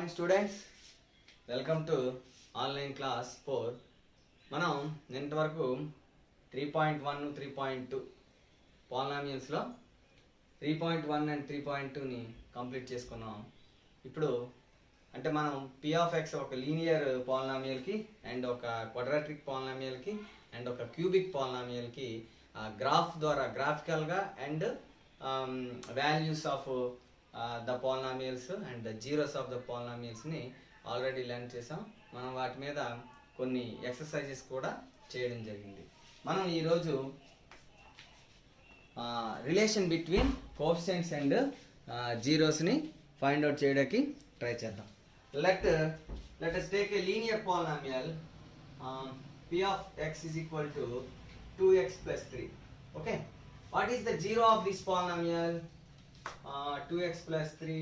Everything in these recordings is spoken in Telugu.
morning students, welcome to online class 4. మనం నిన్నటి వరకు 3.1 3.2 పాలినామియల్స్ లో 3.1 అండ్ 3.2 ని కంప్లీట్ చేసుకున్నాం. ఇప్పుడు అంటే మనం p ఆఫ్ x ఒక లీనియర్ పాలినామియల్ కి అండ్ ఒక క్వాడ్రాటిక్ పాలినామియల్ కి అండ్ ఒక క్యూబిక్ పాలినామియల్ కి గ్రాఫ్ ద్వారా గ్రాఫికల్ గా and values of the polynomials and the zeros of the polynomials ని ఆల్రెడీ లెర్న్ చేసాం. మనం వాటి మీద కొన్ని ఎక్సర్సైజెస్ కూడా చేయడం జరిగింది. మనం ఈరోజు relation between coefficients and zeros ని ఫైండ్ అవుట్ చేయడానికి ట్రై చేద్దాం. let us take a linear polynomial p of x is equal to 2x plus 3. Okay, what is the zero of this polynomial? 2x plus 3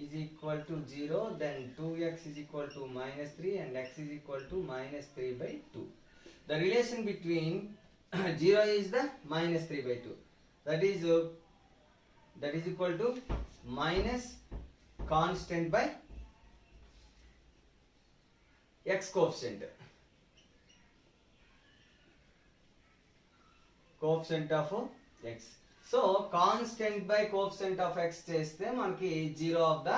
is equal to 0, then 2x is equal to minus 3 and x is equal to minus 3 by 2. The relation between 0 is the minus 3 by 2. That is equal to minus constant by x coefficient. Coefficient of x. So constant by coefficient of x చేస్తే మనకి zero of the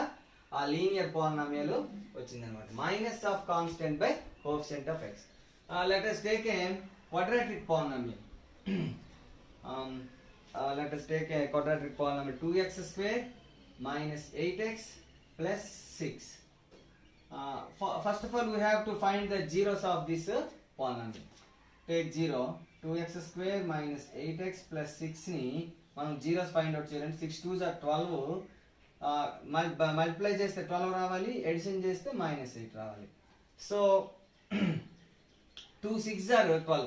linear polynomial వచ్చిందనమాట. Minus of constant by coefficient of x. Let us take a quadratic polynomial. Let us take a quadratic polynomial 2x square minus 8x plus 6. First of all we have to find the zeros of this polynomial. Take 0, 2x square minus 8x plus 6 ని మనం జీరోస్ ఫైండ్ అవుట్ చేయాలంటే 6 2s are 12, మల్టిప్లై చేస్తే 12 రావాలి, ఎడిషన్ చేస్తే మైనస్ 8 రావాలి. So 2 6s are 12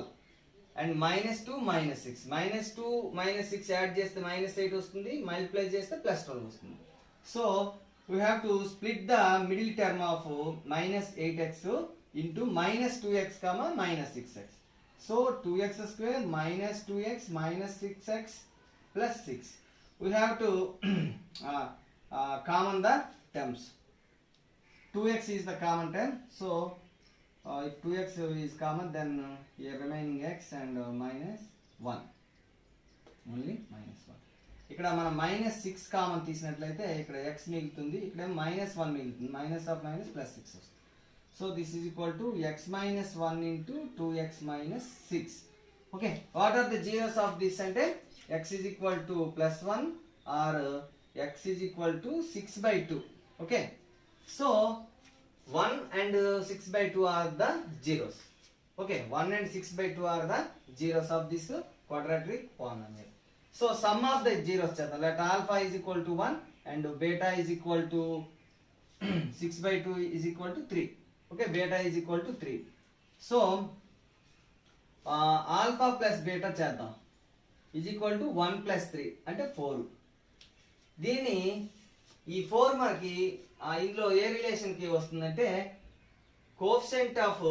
and minus 2 minus 6, minus 2 minus 6 add చేస్తే మైనస్ 8 వస్తుంది, మల్టిప్లై చేస్తే ప్లస్ 12 వస్తుంది. So we have to split the middle term of minus 8x into minus 2x minus 6x. So 2x square minus 2x minus 6x plus 6. We have to common the terms. 2x is the common term. So if 2x is common, then here remaining x and minus 1. Only minus 1. ఇక్కడ మనం మైనస్ 6 కామన్ తీసినట్లయితే ఇక్కడ x మిగులుతుంది, ఇక్కడ మైనస్ 1 మిగులుతుంది. మైనస్ ఆఫ్ మైనస్ ప్లస్ 6 వస్తుంది. So this is equal to x minus 1 into 2x minus 6. Okay, what are the zeros of this? And x is equal to plus 1 or x is equal to 6 by 2. Okay, so 1 and 6 by 2 are the zeros. Okay, 1 and 6 by 2 are the zeros of this quadratic polynomial. So sum of the zeros, let alpha is equal to 1 and beta is equal to 6 by 2 is equal to 3. Okay, beta is equal to 3. So alpha plus beta చేద్దాం is equal to 1 plus 3 అంటే 4. దీన్ని ఈ 4 మనకి ఇందులో ఏ రిలేషన్ కి వస్తుందంటే coefficient of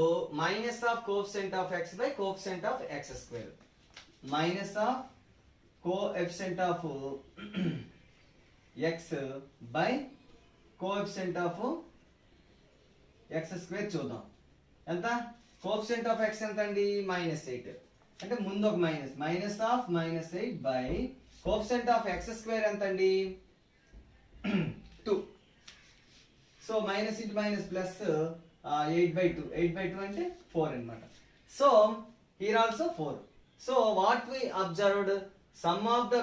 minus of coefficient of x by coefficient of x square. Minus of coefficient of x by coefficient of x square చూద్దాం. ఎంత కోఎఫిషియంట్ ఆఫ్ x ఎంత అండి? మైనస్ 8. అంటే ముందు ఒక minus, minus of minus 8 by coefficient of x square ఎంత అండి? 2. So minus into minus plus 8 by 2. 8 by 2 అంటే 4 అన్నమాట. So here also 4. So what we observed, sum of the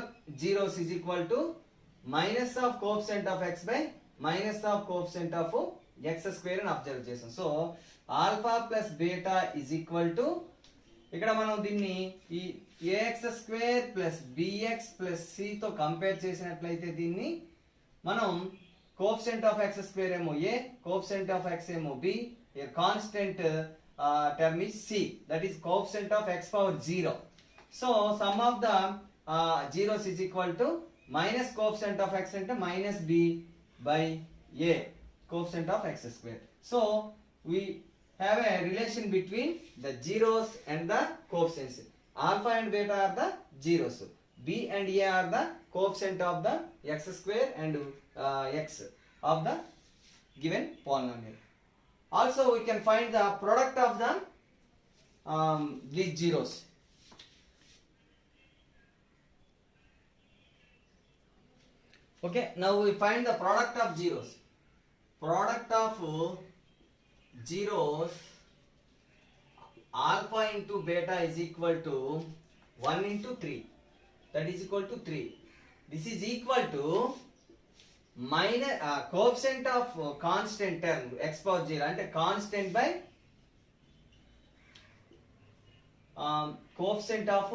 zeros is equal to minus of coefficient of x by minus of coefficient of x square అని అబ్జర్వ్ చేసాం. So alpha plus beta is equal to, ఇక్కడ మనం దీన్ని ఈ ax square plus bx plus c తో కంపేర్ చేసినట్లయితే దీన్ని మనం కోఎఫిషియంట్ ఆఫ్ x స్క్వేర్ ఏమో a, కోఎఫిషియంట్ ఆఫ్ x ఏమో b, here constant term is c, that is coefficient of x power 0. So some of the zeros is equal to minus coefficient of x అంటే minus b by a, coefficient of x square. So we have a relation between the zeros and the coefficients. Alpha and beta are the zeros, b and a are the coefficient of the x square and x of the given polynomial. Also we can find the product of the these zeros. Okay, now we find the product of zeros. Product of zeros, alpha into beta is equal to 1 into 3, that is equal to 3. This is equal to minus coefficient of constant term x power 0 అంటే constant by coefficient of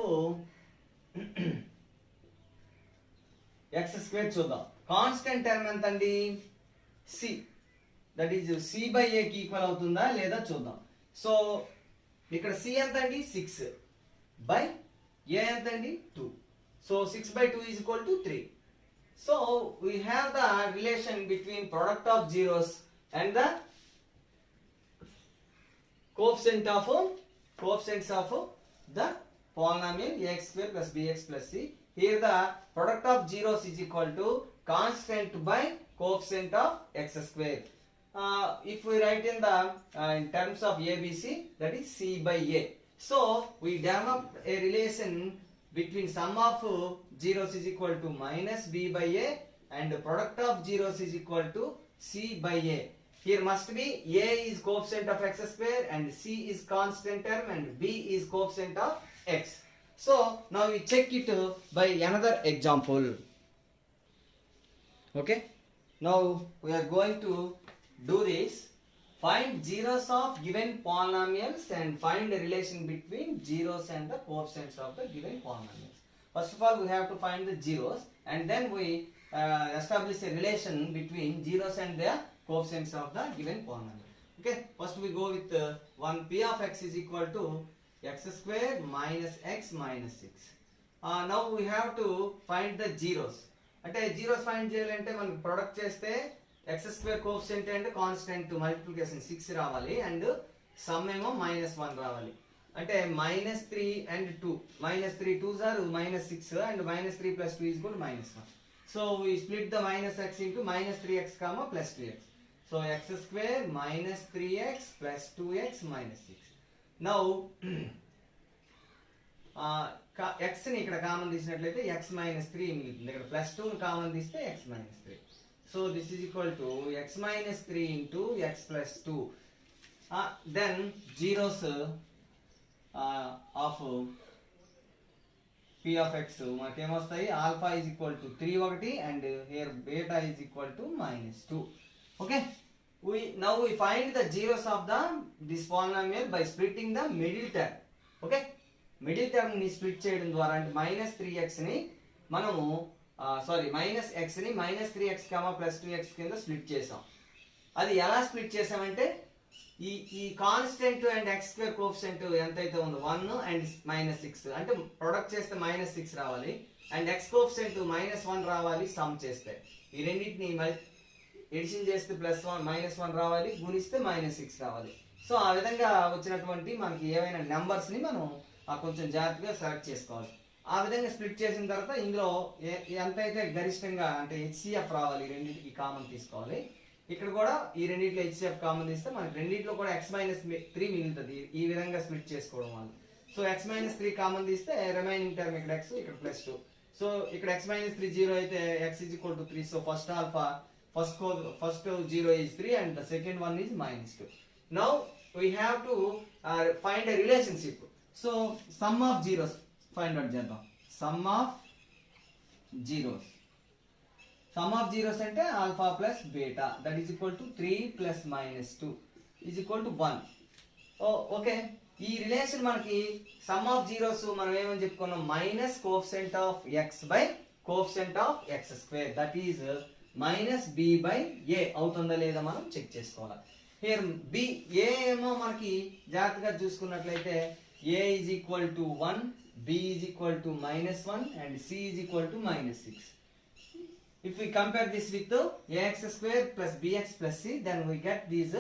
x square చూద్దాం. కాన్స్టెంట్ టర్మ్ ఎంత అండి? c, that is c by a కి ఈక్వల్ అవుతుందా లేదా చూద్దాం. సో ఇక్కడ c ఎంత అండి? 6 బై a ఎంత అండి? 2. So 6 by 2 is equal to 3. So we have the relation between product of zeros and the coefficients of the polynomial ax square plus bx plus c. Here the product of zeros is equal to constant by coefficient of x square. If we write in the in terms of ABC, that is c by a. So we develop a relation between sum of zeros is equal to minus b by a and product of zeros is equal to c by a. Here must be a is coefficient of x square and c is constant term and b is coefficient of x. So now we check it by another example. Okay, now we are going to do this. Find zeros of given polynomials and find the relation between zeros and the coefficients of the given polynomials. First of all, we have to find the zeros and then we establish a relation between zeros and their coefficients of the given polynomial. Okay, first we go with one p of x is equal to x square minus x minus 6. Now we have to find the zeros. అంటే జీరోస్ ఫైండ్ చేయాలంటే మనం ప్రొడక్ట్ చేస్తే X square coefficient and constant multiplication 6 రావాలి అండ్ సమ్ ఏమో -1 రావాలి. అంటే -3 and 2, -3 2s are -6 and -3 plus 2 is equal to -1. So we split the -x into -3x comma plus 2x. So x square minus 3x plus 2x minus 6. Now x ని ఇక్కడ కామన్ తీసినట్లయితే x minus 3 మిగులుతుంది. ఇక్కడ ప్లస్ 2 ని కామన్ తీస్తే x minus 3. So this is equal to x minus 3 into x plus 2. Then zeros of p of x మనకి ఏమొస్తాయి? ఆల్ఫా is equal to 3 ఒకటి and here beta is equal to -2. Okay, now we find the zeros of this polynomial by splitting the middle term. Okay, middle term ని స్ప్లిట్ చేయడం ద్వారా అంటే -3x ని మనము x ని -3x, +2x కింద స్ప్లిట్ చేసాం. అది ఎలా స్ప్లిట్ చేసామంటే ఈ constant and x square coefficient ఎంతైతే ఉందో 1 అండ్ -6 అంటే ప్రొడక్ట్ చేస్తే -6 రావాలి అండ్ x కోఎఫిషియంట్ -1 రావాలి సమ్ చేస్తే. ఈ రెండింటిని ఎడిషన్ చేస్తే +1 రావాలి, గుణిస్తే -6 రావాలి. సో ఆ విధంగా వచ్చినటువంటి మనకి ఏవైనా నెంబర్స్ ని మనం కొంచెం జాగ్రత్తగా సెలెక్ట్ చేసుకోవాలి. ఆ విధంగా స్ప్లిట్ చేసిన తర్వాత ఇందులో ఎంతైతే గరిష్టంగా అంటే HCF రావాలి, రెండింటికి కామన్ తీసుకోవాలి. ఇక్కడ కూడా ఈ రెండింటిలో HCF కామన్ తీస్తే మనకి రెండింటిలో కూడా x -3 మిగులుతుంది. ఈ విధంగా స్ప్లిట్ చేసుకోవడం వల్ల. సో x -3 కామన్ తీస్తే రిమైనింగ్ టర్మ్ ఇక్కడ x, ఇక్కడ +2. సో ఇక్కడ x -3 0 అయితే x is equal to 3. So first alpha first 0 is 3 and the second one is -2. Now we have to find a relationship. So sum of zeros find out చేద్దాం. Sum of zeros అంటే alpha plus beta that is equal to 3 plus -2 is equal to 1. Okay, ఈ రిలేషన్ మనకి సమ్ ఆఫ్ జీరోస్ మనం ఏమని చెప్పుకున్నాం? Minus coefficient of x by coefficient of x square that is -b by a అవుతుందా లేదా మనం చెక్ చేసుకోవాలి. హియర్ b a ఏమో మనకి జాగ్రత్తగా చూసుకున్నట్లయితే a is equal to 1, b is equal to -1 and c is equal to -6. If we compare this with ax square plus bx plus c, then we get these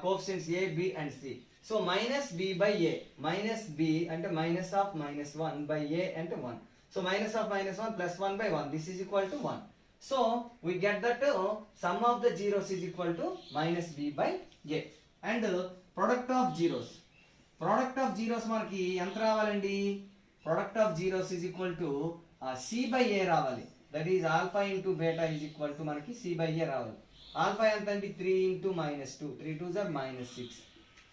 coefficients a, b and c. So minus b by a, minus b and minus of -1 by a and 1. So minus of -1 plus 1 by 1, this is equal to 1. So we get that sum of the zeros is equal to minus b by a. And product of zeros మనకి ఎంత రావాలండి? Product of zeros is equal to c by a రావాలి. That is alpha into beta is equal to మనకి c by a రావాలి. Alpha ఎంత అండి? 3 into minus 2. 3 2s are minus 6.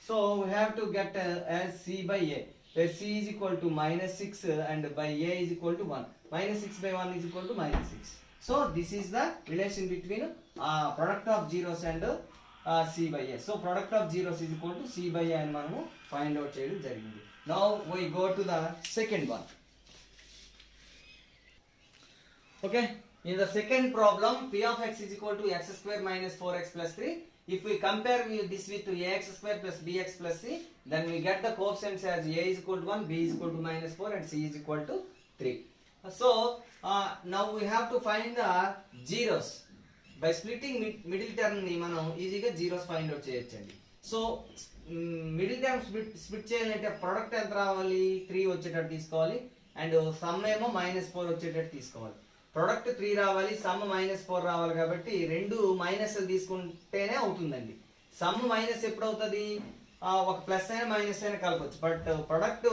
So we have to get as c by a, where c is equal to minus 6 and by a is equal to 1. Minus 6 by 1 is equal to minus 6. So this is the relation between product of zeros and c by a. So product of zeros is equal to c by a అని మనము find out చేయడం జరిగింది. Now we go to the second one. Okay, in the second problem, p of x is equal to x square minus 4x plus 3. If we compare this with ax square plus bx plus c, then we get the coefficients as a is equal to 1, b is equal to minus 4 and c is equal to 3. So now we have to find the zeros. By splitting middle term ni మనం ఈజీగా జీరోస్ ఫైండ్ అవుట్ చేయొచ్చండి. సో మిడిల్ టర్మ్ స్ప్లిట్ చేయాలంటే ప్రొడక్ట్ ఎంత రావాలి? 3 వచ్చేటట్టు తీసుకోవాలి అండ్ సమ్ ఏమో -4 వచ్చేటట్టు తీసుకోవాలి. ప్రొడక్ట్ 3 రావాలి, సమ్ -4 రావాలి, కాబట్టి రెండు మైనస్లు తీసుకుంటేనే అవుతుందండి. సమ్ మైనస్ ఎప్పుడు అవుతుంది? ఒక ప్లస్ అయినా మైనస్ అయినా కలపచ్చు. బట్ ప్రొడక్ట్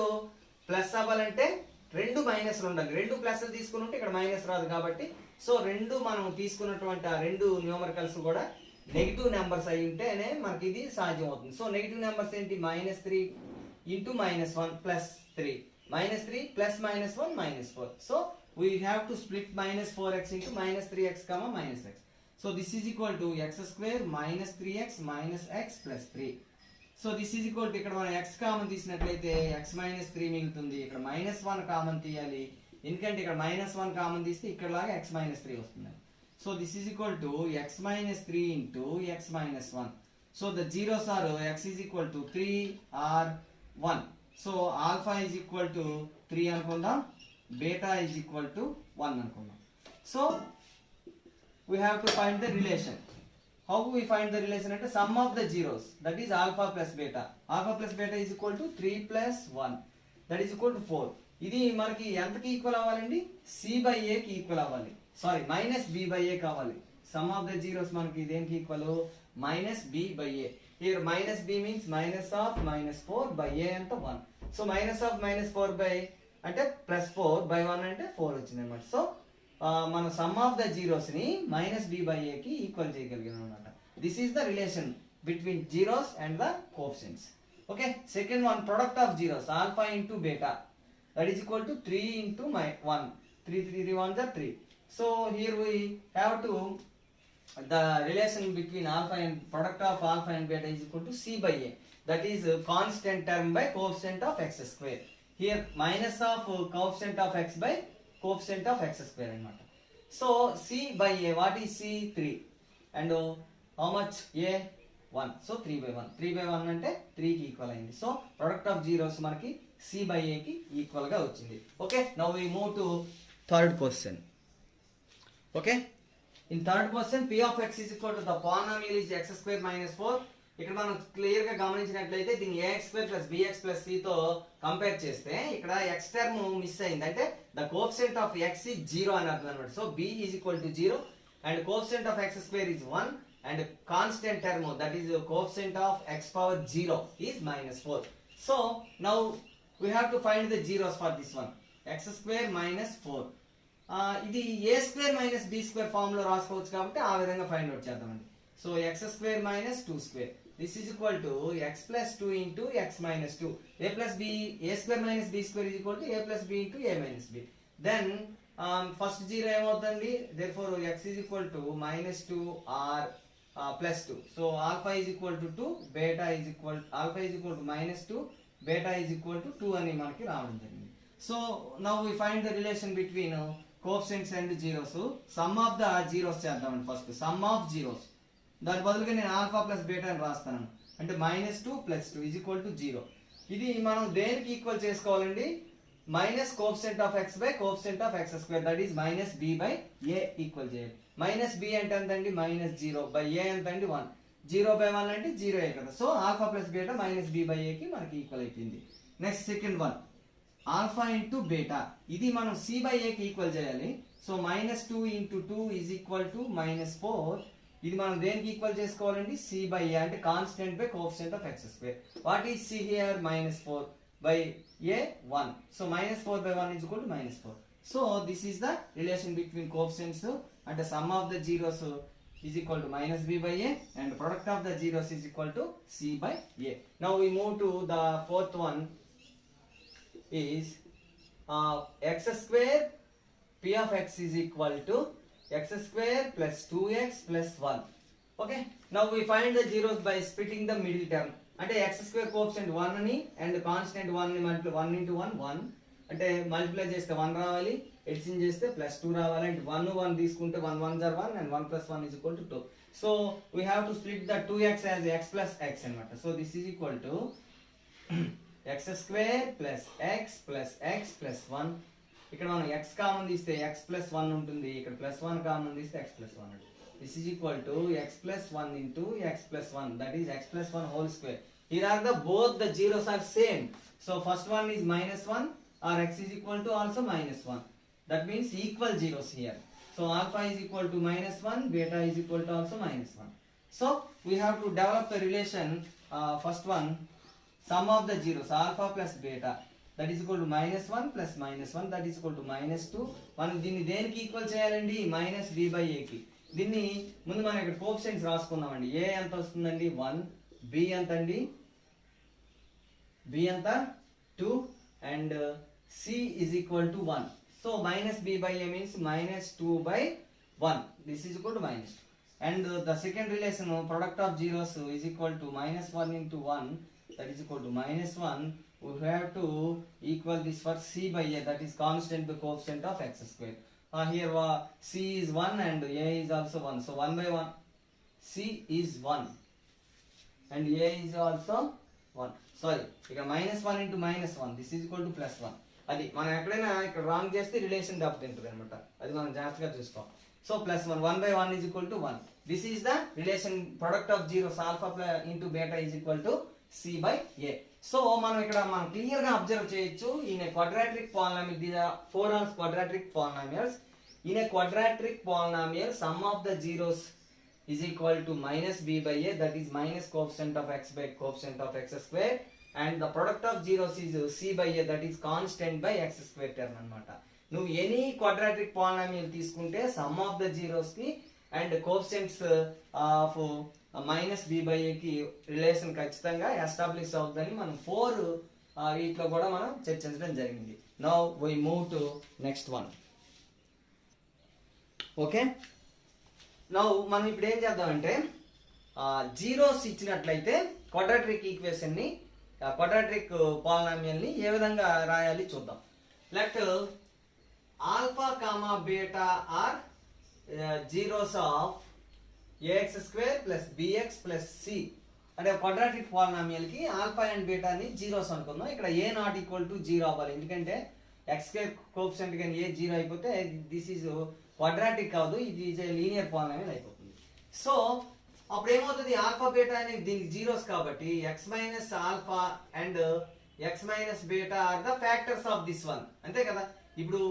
ప్లస్ అవ్వాలంటే రెండు మైనస్లు ఉండాలి. రెండు ప్లస్లు తీసుకుని ఉంటే ఇక్కడ మైనస్ రాదు. కాబట్టి సో రెండు మనం తీసుకున్నటువంటి ఆ రెండు న్యూమరికల్స్ కూడా నెగిటివ్ నెంబర్స్ అయి ఉంటేనే మనకి ఇది సాధ్యం అవుతుంది. సో నెగిటివ్ నెంబర్స్ ఏంటి? -3 into -1 plus 3, -3 plus -1 -4. So we have to split -4x into -3x comma -x. So this is equal to x square minus 3x minus x plus 3. So this is equal to ఇక్కడ మనం x కామన్ తీసినట్లయితే x minus 3 మిగులుతుంది. ఇక్కడ -1 కామన్ తీయాలి, ఎందుకంటే ఇక్కడ -1 కామన్ తీస్తే ఇక్కడ లాగా x minus 3 వస్తుంది. So this is equal to x minus 3 into x minus 1. So the zeros are x is equal to 3 or 1. So alpha is equal to 3 అనుకుందాం, beta is equal to 1 అనుకుందాం. So we have to find the relation. How we find the relation అంటే sum of the zeros, that is alpha plus beta. Alpha plus beta is equal to 3 plus 1, that is equal to 4. ఇది మనకి ఎంతకి ఈక్వల్ అవ్వాలండి? c by a కి ఈక్వల్ అవ్వాలి. Sorry minus b by a కావాలి. సమ్ ఆఫ్ ద జీరోస్ మనకి దేనికి equal? Minus b by a. Here minus b means minus of -4 by a అంటే 1. సో మైనస్ ఆఫ్ -4 by అంటే +4 by 1 అంటే 4 వచ్చింది అనమాట. సో మన సమ్ ఆఫ్ ద జీరోస్ ని -b by a కి ఈక్వల్ చేయగలిగాం అనమాట. This is the relation between zeros and the coefficients. Okay, second one, product of zeros alpha into beta, that is equal to 3 into 1. 3 3 1s are 3. So here we have to the relation between alpha and product of alpha and beta is equal to c by a, that is constant term by coefficient of x square. Here minus of coefficient of x by coefficient of x square anamata. So c by a, what is c? 3 and how much? a 1. So 3 by 1. 3 by 1 అంటే 3 కి ఈక్వల్ అయింది. సో ప్రొడక్ట్ ఆఫ్ జీరోస్ మనకి c by a కి ఈక్వల్ గా వచ్చింది. Okay, now we move to third question. Okay, in third question p of x is equal to the polynomial is x square minus 4. ఇక్కడ మనం క్లియర్ గా గమనించినట్లయితే దీన్ని ax square plus bx plus c తో కంపేర్ చేస్తే ఇక్కడ x టర్మ్ మిస్ అయింది. అంటే the coefficient of x is 0 అని అర్థం అన్నమాట. So b is equal to 0 and coefficient of x square is 1 and constant term, that is coefficient of x power 0 is -4. So now we have to find the zeros for this one. X square minus 4. ఇది a square minus b square form లో రాసుకోవచ్చు కాబట్టి ఆ విధంగా ఫైండ్ అవుట్ చేద్దామండి. So x square minus 2 square, this is equal to x plus 2 into x minus 2. a plus b, a square minus b square is equal to a plus b into a minus b. Then first zero ఏమవుతుంది? Therefore x is equal to -2 or plus 2. So alpha is equal to 2, beta is equal, alpha is equal to -2, beta is equal to 2 అని మనకి రావడం జరిగింది. So now we find the relation between coefficients and zeros. Sum of the zeros చేద్దామండి. ఫస్ట్ సమ్ ఆఫ్ జీరోస్, దాని బదులుగా నేను ఆల్ఫా ప్లస్ బీటా అని రాస్తాను. అంటే -2 + 2 is equal to 0. ఇది మనం దేనికి ఈక్వల్ చేసుకోవాలండి? Minus coefficient of x by coefficient of x square, that is -b by a equal చేయాలి. -b అంటే ఎంతండి? -0 బై a ఎంతండి? 1. 0 బై 1 అంటే 0 కదా. So alpha plus beta -b by a కి మనకి ఈక్వల్ అయిపోయింది. Next second one, alpha into beta, ఇది మనం c బై a కి ఈక్వల్ చేయాలి. So -2 into 2 is equal to -4. ఇది మనం దేనికి ఈక్వల్ చేసుకోవాలండి? c బై a, అంటే constant by coefficient of x square. What is c here? -4 by a 1. So -4 by 1 is equal to -4. So this is the relation between coefficients, అంటే sum of the zeros is equal to -b by a and product of the zeros is equal to c by a. Now we move to the fourth one is x square p of x is equal to x square plus 2x plus 1. Okay, now we find the zeros by splitting the middle term. అంటే x square coefficient 1 ని and constant 1 ని multiply 1 into 1 1, అంటే మల్టిప్లై చేస్తే 1 రావాలి, ఎడిషన్ చేస్తే +2 రావాలి. అంటే 1 1 తీసుకుంటే 1 1s are 1 and 1 plus 1 is equal to 2. So we have to split the 2x as x plus x అన్నమాట. So this is equal to x square plus x plus x plus 1. ఇక్కడ మనం x కామన్ తీస్తే x plus 1 ఉంటుంది, ఇక్కడ +1 కామన్ తీస్తే x plus 1 ఉంటుంది. This is equal to x plus 1 into x plus 1, that is x plus 1 whole square. Here are the both the zeros are same. So first one is -1 or x is equal to also -1. That means equal zeros here. So alpha is equal to -1, beta is equal to also -1. So we have to develop the relation. First one, sum of the zeros alpha plus beta, that is equal to -1 plus -1, that is equal to -2. మనం దీన్ని దేనికి ఈక్వల్ చేయాలండి? -b by a కి. దీన్ని ముందు మనం ఇక్కడ కోఎఫిషియంట్స్ రాసుకుందామండి. a ఎంత వస్తుందండి? 1, b ఎంత అండి? b ఎంత? 2 and c is equal to 1. So -b by a means -2 by 1. This is equal to -2. And the second relation, product of zeros is equal to -1 into 1, that is equal to -1. We have to equal this for c by a, that is constant the coefficient of x square. Here c is 1 and a is also 1. So 1 by 1, c is 1 and a is also 1. Sorry, ఇక్కడ -1 into -1, this is equal to +1. అది మనం ఎక్కడైనా ఇక్కడ రాంగ్ చేస్తే రిలేషన్ దెబ్బతింటుంది అనమాట, అది మనం జాగ్రత్తగా చూసుకోం. So +1, 1 by 1 is equal to 1. This is the relation product of zeros alpha into beta is equal to c by a. So మనం ఇక్కడ మనం క్లియర్ గా అబ్జర్వ్ చేయొచ్చు, in a quadratic polynomial, these are 4 quadratic polynomials. In a quadratic polynomial, sum of the zeros is equal to -b by a, that is minus coefficient of x by coefficient of x square, and the product of zeros is c by a, that is constant by x square term అన్నమాట. నువ్వు ఎనీ క్వాడ్రాటిక్ పాలినామియల్ తీసుకుంటే సమ్ ఆఫ్ ద జీరోస్ కి and coefficients of -b by a కి రిలేషన్ ఖచ్చితంగా ఎస్టాబ్లిష్ అవుతుందని మనం 4 వీటిలో కూడా మనం చర్చించడం జరిగింది. Now we move to next one. Okay, now మనం ఇప్పుడు ఏం చేద్దామంటే జీరోస్ ఇచ్చినట్లయితే క్వాడ్రాటిక్ ఈక్వేషన్ ని, క్వాడ్రాటిక్ పాలినామియల్ ని ఏ విధంగా రాయాలి చూద్దాం. Let alpha comma beta are zeros of ax square plus bx plus c. అంటే క్వాడ్రాటిక్ పాలినామియల్ కి ఆల్ఫా అండ్ బీటా ని జీరోస్ అనుకుందాం. ఇక్కడ a నాట్ ఈక్వల్ టు 0 అవ్వాలి, ఎందుకంటే x స్క్వేర్ కోఎఫిషియంట్ కానీ a 0 అయిపోతే దిస్ ఈజ్ క్వాడ్రాటిక్ కాదు, ఇది ఈజ్ లీనియర్ పాలినామియల్ అయిపోతుంది. సో అప్పుడు ఏమవుతుంది? ఆల్ఫా బీటా అనేది దీనికి జీరోస్ కాబట్టి x minus alpha and x minus beta are the factors of this one, అంతే కదా. ఇప్పుడు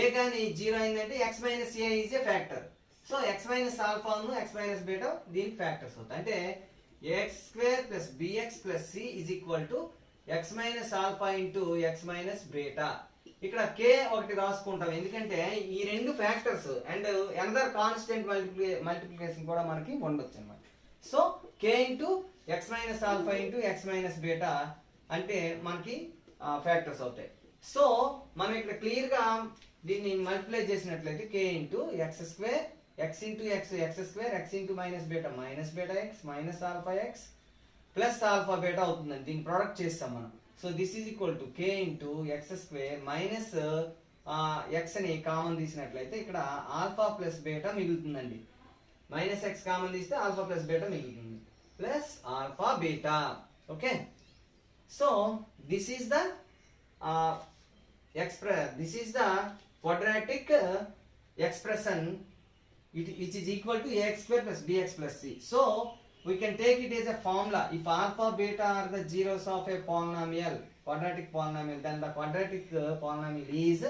a గాని 0 అయిందంటే x minus a is a factor. So x minus alpha x minus beta దీనికి ఫ్యాక్టర్స్ అవుతాయి. అంటే ax square plus bx plus c is equal to x minus alpha ఇంటూ x మైనస్ బీటా. ఇక్కడ k ఒకటి రాసుకుంటాం, ఎందుకంటే ఈ రెండు factors and another constant multiplication కూడా మనకి ఉండొచ్చు అన్నమాట. So k into x minus alpha ఇంటూ x మైనస్ బీటా అంటే మనకి ఫ్యాక్టర్స్ అవుతాయి. సో మనం ఇక్కడ క్లియర్ గా దీన్ని మల్టిప్లై చేసినట్లయితే k into x square x into x square x into minus beta x minus alpha x plus alpha beta అవుతుందండి. దీన్ని ప్రొడక్ట్ చేస్తాం మనం. So this is equal to k into x square minus x అని కామన్ తీసినట్లయితే ఇక్కడ ఆల్ఫా ప్లస్ బీటా మిగులుతుందండి. మైనస్ x కామన్ తీస్తే ఆల్ఫా ప్లస్ బీటా మిగులుతుంది, plus alpha beta. Okay, so this is the this is the quadratic expression which is equal to ax square plus bx plus c. So we can take it as a formula. If alpha beta are the zeros of a polynomial, quadratic polynomial, then the quadratic polynomial is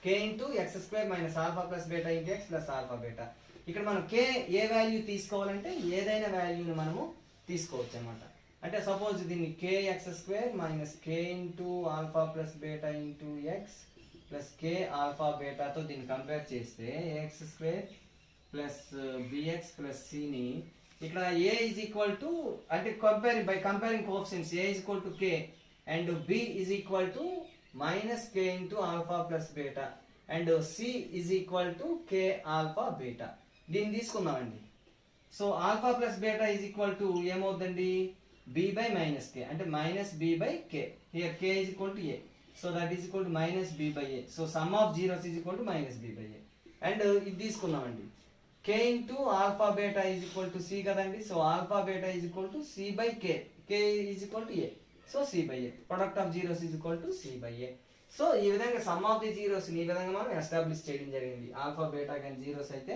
k into x square minus alpha plus beta into x plus alpha beta. ఇక్కడ మనం k ఏ వాల్యూ తీసుకోవాలంటే ఏదైనా వాల్యూని మనము తీసుకోవచ్చు అన్నమాట. అంటే సపోజ్ దీన్ని kx square minus k into alpha plus beta into x plus k alpha బేటాతో దీన్ని కంపేర్ చేస్తే ax square plus bx plus cని ఇక్కడ a is equal to అంటే comparing coefficients a is equal to k and b is equal to minus k into alpha plus beta and c is equal to k alpha beta. దీన్ని తీసుకుందామండి. So alpha plus beta is equal to ఏమవుతుందండి b by minus k అంటే minus b by k. Here k is equal to a. So that is equal to minus b by a. So sum of zeros is equal to minus b by a. And ఇది తీసుకుందామండి. k into alpha beta is equal to c కదండి. So alpha beta is equal to c by k. k is equal to a. So c by a. Product of zeros is equal to c by a. So ఈ విధంగా సమ్ ఆఫ్ ది జీరోస్ ఈ విధంగా మనం ఎస్టాబ్లిష్ చేయడం జరిగింది. ఆల్ఫా బేటా కానీ జీరోస్ అయితే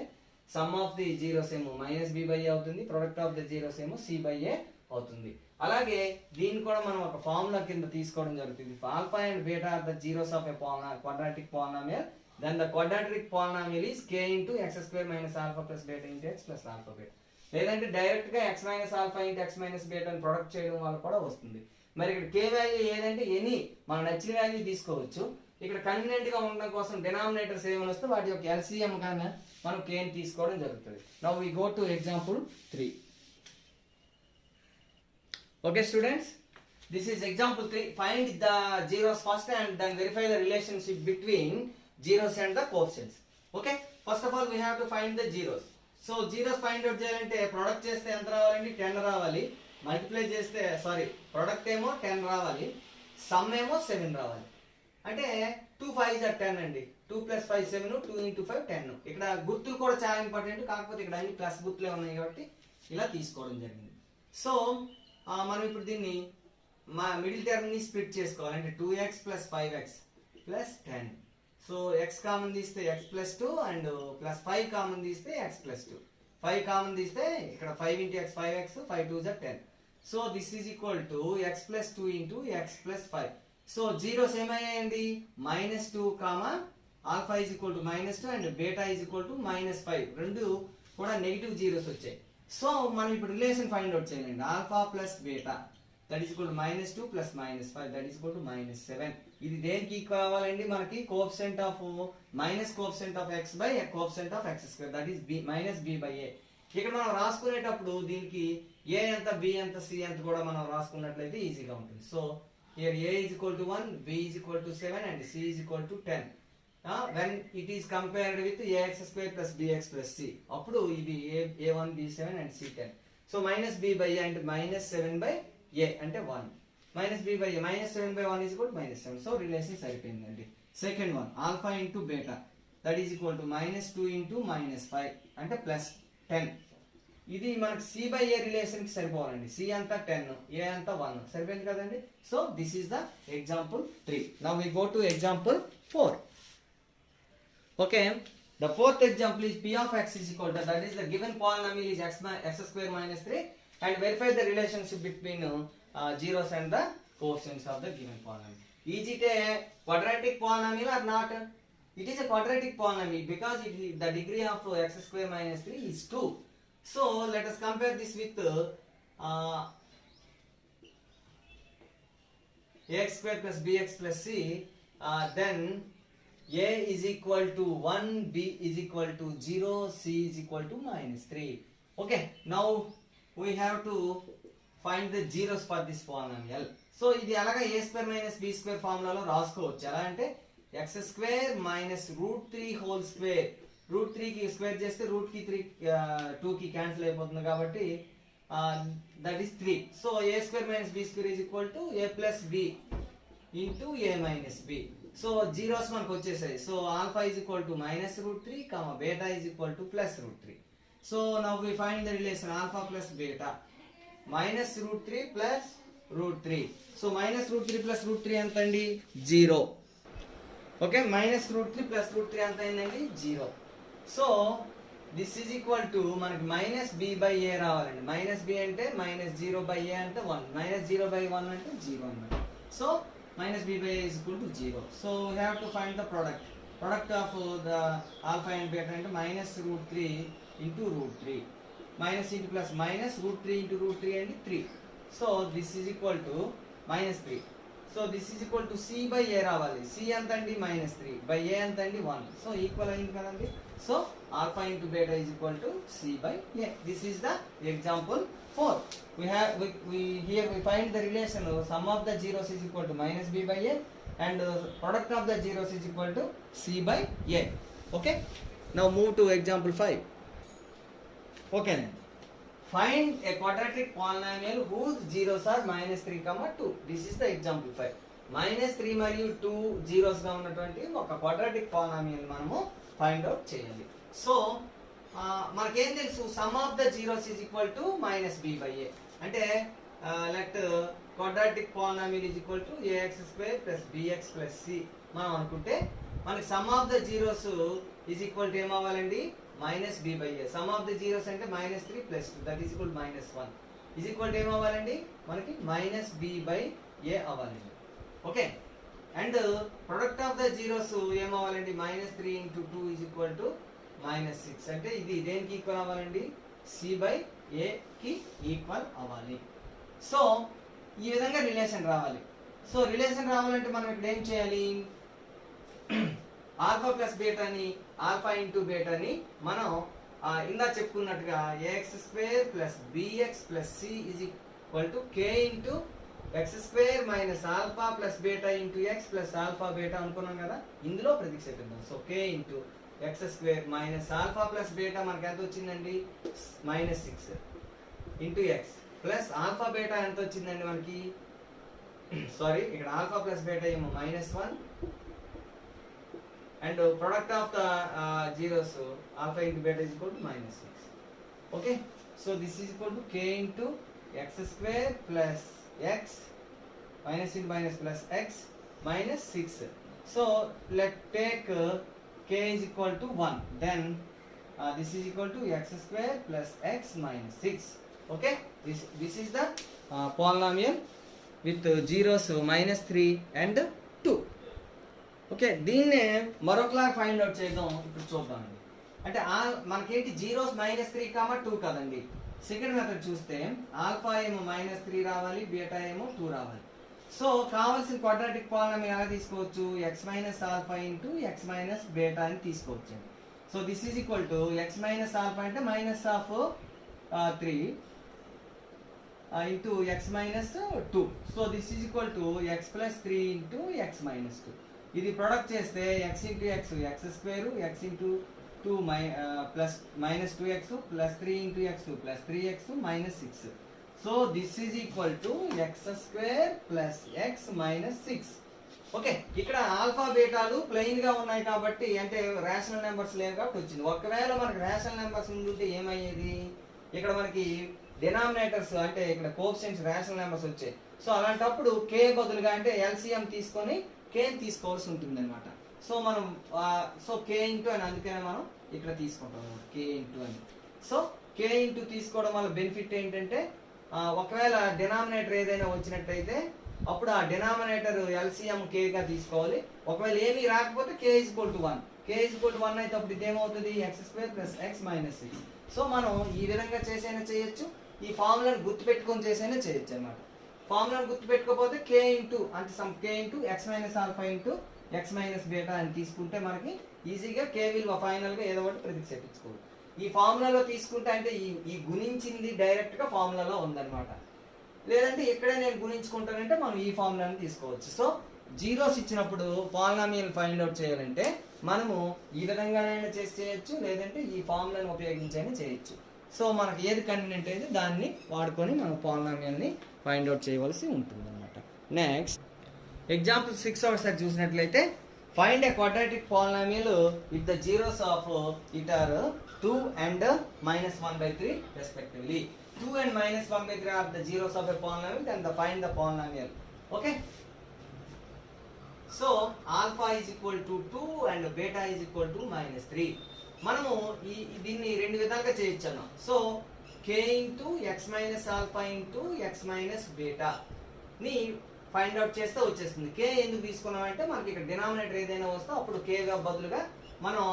సమ్ ఆఫ్ ది జీరోస్ ఏమో మైనస్ బి బై ఏ అవుతుంది, ప్రొడక్ట్ ఆఫ్ ది జీరోస్ ఏమో సి బై ఏ అవుతుంది. అలాగే దీన్ని కూడా మనం ఒక ఫార్ములా కింద తీసుకోవడం జరుగుతుంది. Alpha and beta are the zeros of a quadratic polynomial, then the quadratic polynomial is k into x square minus alpha plus beta into x plus alpha beta. లేదంటే డైరెక్ట్ గా x minus alpha into x minus beta అని ప్రొడక్ట్ చేయడం వల్ల కూడా వస్తుంది. మరి ఇక్కడ k వాల్యూ ఏదంటే ఎనీ మన నచ్చిన వాల్యూ తీసుకోవచ్చు. ఇక్కడ కన్వీనియంట్ గా ఉండడం కోసం డినామినేటర్స్ ఏమైనా వస్తే వాటి యొక్క ఎల్సిఎం కానీ మనం k ని తీసుకోవడం జరుగుతుంది. Now we go to example 3. Okay students, this is example 3. Find the zeros first and then verify the relationship between zeros and the coefficients. Okay, first of all we have to find the zeros. So zeros find out చేయాలంటే ప్రొడక్ట్ చేస్తే ఎంత రావాలండి 10 రావాలి, మల్టిప్లై చేస్తే ప్రొడక్ట్ ఏమో 10 రావాలి, సమ్ ఏమో 7 రావాలి. అంటే 2 5s are 10 అండి. 2 + 5 7, 2 × 5 10. ఇక్కడ గుర్తులు కూడా చాలా ఇంపార్టెంట్, కాకపోతే ఇక్కడ అన్ని ప్లస్ గుర్తులే ఉన్నాయి కాబట్టి ఇలా తీసుకోవడం జరిగింది. సో మనం ఇప్పుడు దీన్ని మా మిడిల్ టర్మ్ ని స్ప్లిట్ చేసుకోవాలి. అంటే 2x + 5x + 10. So x common తీస్తే x + 2 అండ్ +5 కామన్ తీస్తే x + 2. 5 కామన్ తీస్తే ఇక్కడ 5 × x 5x, 5 2s are 10. So this is equal to x + 2 × x + 5. So zeros ఏమయ్యాయండి -2, alpha is equal to -2 and beta is equal to -5. రెండు కూడా నెగిటివ్ జీరోస్ వచ్చాయి. సో మనం ఇప్పుడు రిలేషన్ ఫైండ్ అవుట్ చేయాలండి. Alpha plus beta that is equal to -2 + -5 that is equal to -7. ఇది దేనికి ఈక్వల్ అవ్వాలండి మనకి coefficient of coefficient of x by coefficient of x square that is b by a. ఇక్కడ మనం రాసుకునేటప్పుడు దీనికి a ఎంత b ఎంత c ఎంత కూడా మనం రాసుకున్నట్లయితే ఈజీగా ఉంటుంది. So here a is equal to 1, b is equal to 7 and c is equal to 10. When it is compared with ax square plus bx plus c, అప్పుడు ఇది a1 b7 and c10. So -b by a అంటే -7 by a అంటే 1, -b by a -7 by 1 is equal to -7. So relation సరిపోయిందండి. Second one alpha into beta that is equal to -2 into -5 అంటే +10. ఇది మనకి c by a రిలేషన్ కి సరిపోవాలండి. c అంతా 10, a అంతా 1, సరిపోయింది కదండి. So this is the example 3. Now we go to example 4. Okay, the fourth example is p of x is equal to, that is the given polynomial is x square minus 3 and verify the relationship between zeros and the coefficients of the given polynomial. Is it a quadratic polynomial or not? It is a quadratic polynomial because the degree of x square minus 3 is 2. So let us compare this with ax square plus bx plus c. Then a is equal to 1, b is equal to 0, c is equal to -3. Okay, now we have to find the zeros for this polynomial. So ఇది అలాగా a square minus b square ఫార్ములాలో రాసుకోవచ్చు. ఎలా అంటే x square minus √3 whole square. √3 కి స్క్వేర్ చేస్తే రూట్ కి 2 కి క్యాన్సిల్ అయిపోతుంది కాబట్టి that is 3. So a square minus b square is equal to a plus b into a minus b. So zeros మనకు వచ్చేసాయి. So alpha is equal to -√3, beta is equal to +√3. So now we find the relation alpha plus beta -√3 plus √3. So -√3 plus √3 ఎంత అండి 0. ఓకే, -√3 ప్లస్ √3 ఎంత అయిందండి 0. So this is equal to మనకి -b by a రావాలండి. -b అంటే -0 by a అంటే 1, -0 by 1 అంటే 0 అన్నమాట. So minus b by a is equal to 0. So we have to find the product of the alpha and beta into minus root 3 into root 3, minus into plus minus root 3 into root 3 and 3. So this is equal to minus 3. So this is equal to c by a రావాలి. c ఎంతండి minus 3 by a ఎంతండి 1. So equal అయింది కదండి. So alpha into beta is equal to c by a. This is the example 4. Here we find the relation sum of the zeros is equal to minus b by a and product of the zeros is equal to c by a. Okay. Now move to example 5. Okay then. Find a quadratic polynomial whose zeros are minus 3, 2. This is the example 5. Minus 3 మరియు 2 zeros గా ఉన్నటువంటి ఒక quadratic polynomial మనము ఫైండ్ అవుట్ చేయాలి. సో మనకేం తెలుసు sum of the zeros is equal to minus b by a. అంటే let quadratic polynomial is equal to ax square plus bx plus c మనం అనుకుంటే మనకి sum of the zeros is equal to ఏమవ్వాలండి minus b by a. Sum of the zeros అంటే minus 3 plus 2 that is equal to minus 1 is equal to ఏమవ్వాలండి మనకి minus b by a అవ్వాలండి. Okay and product of the zeros ఏమవ్వాలండి minus 3 into 2 is equal to minus 6 అంటే ఇది దేనికి ఈక్వల్ అవ్వాలండి c by a కి ఈక్వల్ అవ్వాలి. సో ఈ విధంగా రిలేషన్ రావాలి. సో రిలేషన్ రావాలంటే మనం ఇక్కడ ఏం చేయాలి ఆల్ఫా ప్లస్ బీటాని ఆల్ఫా ఇంటూ బీటాని మనం ఇందా చెప్పుకున్నట్టుగా a x square plus b x plus c is equal to k into x square minus alpha plus beta into x plus alpha beta అనుకున్నాం కదా, ఇందులో ప్రతిక్షేపిద్దాం. So k into x square minus alpha plus beta మనకి ఎంత వచ్చిందండి minus 6 into x plus alpha beta ఎంత వచ్చిందండి మనకి సారీ ఇక్కడ ఆల్ఫా ప్లస్ బీటా ఏమో -1 and product of the zeros alpha into beta is equal to -6. Okay, so this is equal to k into x square plus x minus into minus plus x minus 6. So let take k is equal to 1, then this is equal to x square plus x minus 6. Okay, this is the polynomial with zeros -3 and 2. Okay దీన్నే మరొకలా ఫైండ్ అవుట్ చేద్దాం. ఇప్పుడు చూద్దామండి. అంటే మనకేంటి జీరోస్ -3, 2 కదండి. సెకండ్ మెథడ్ చూస్తే ఆల్ఫా ఏమో -3 రావాలి, బీటా ఏమో 2 రావాలి. సో కావాల్సిన క్వాడ్రాటిక్ పాలినామిల్ ఎలా తీసుకోవచ్చు x మైనస్ ఆల్ఫా ఇంటూ x మైనస్ బీటా అని తీసుకోవచ్చు. So this is equal to x minus alpha అంటే minus of 3 into x minus 2. So this is equal to x plus 3 into x minus 2. ఇది ప్రొడక్ట్ చేస్తే x into x x square x into 2 plus -2x plus 3 into x plus 3x minus 6. So this is equal to x square plus x minus 6. Okay ఇక్కడ ఆల్ఫా బీటాలు ప్లెయిన్ గా ఉన్నాయి కాబట్టి అంటే రేషనల్ నెంబర్స్ లేవు కాబట్టి వచ్చింది. ఒకవేళ మనకి రేషనల్ నెంబర్స్ ఉంటే ఏమయ్యేది ఇక్కడ మనకి డినామినేటర్స్ అంటే ఇక్కడ కోఎఫిషియెంట్స్ రేషనల్ నెంబర్స్ వచ్చాయి. సో అలాంటప్పుడు k బదులుగా అంటే LCM తీసుకొని k తీసుకోవాల్సి ఉంటుంది అనమాట. సో మనం సో k ఇంటూ అని అందుకనే మనం ఇక్కడ తీసుకుంటాం k ఇంటూ అని. సో k ఇంటూ తీసుకోవడం వల్ల బెనిఫిట్ ఏంటంటే ఒకవేళ డినామినేటర్ ఏదైనా వచ్చినట్టయితే అప్పుడు ఆ డినామినేటర్ LCM k గా తీసుకోవాలి. ఒకవేళ ఏమీ రాకపోతే k is equal to 1. k is equal to 1 అయితే అప్పుడు ఇదేమవుతుంది x square plus x minus 6. So మనం ఈ విధంగా చేసైనా చేయొచ్చు, ఈ ఫార్ములాని గుర్తుపెట్టుకొని చేసైనా చేయొచ్చు అనమాట. ఫార్ములాని గుర్తుపెట్టుకోకపోతే k ఇంటూ అంటే some k into x minus alpha ఇంటూ x మైనస్ బీటా అని తీసుకుంటే మనకి ఈజీగా k విలువ ఫైనల్ గా ఏదో ఒకటి ప్రతిక్షేపించుకోవచ్చు. ఈ ఫార్ములాలో తీసుకుంటే అంటే ఈ గుణించింది డైరెక్ట్ గా ఫార్ములాలో ఉందన్నమాట. లేదంటే ఇక్కడే నేను గుణించుకుంటానంటే మనం ఈ ఫార్ములాని తీసుకోవచ్చు. సో జీరోస్ ఇచ్చినప్పుడు పాలినామియల్ ఫైండ్ అవుట్ చేయాలంటే మనము ఈ విధంగానైనా చేయొచ్చు, లేదంటే ఈ ఫార్ములాని ఉపయోగించైనా చేయొచ్చు. సో మనకి ఏది కన్వీనియంట్ అయితే దాన్ని వాడుకొని మనం పాలినామియల్ని ఫైండ్ అవుట్ చేయవలసి ఉంటుంది అనమాట. నెక్స్ట్ ఎగ్జాంపుల్ 6 ఒకసారి చూసినట్లయితే find a quadratic polynomial with the zeros of it or 2 and -1/3 respectively. 2 and -1/3 are the zeros of a polynomial, then find the polynomial. Okay, so alpha is equal to 2 and beta is equal to -3. మనము దీన్ని రెండు విధాలుగా చేయొచ్చు అన్నాం. So k into x minus alpha ఇంటూ x మైనస్ బీటా ని ఫైండ్ అవుట్ చేస్తే వచ్చేస్తుంది. k ఎందుకు తీసుకున్నామంటే మనకి ఇక్కడ డినామినేటర్ ఏదైనా వస్తే అప్పుడు k బదులుగా మనం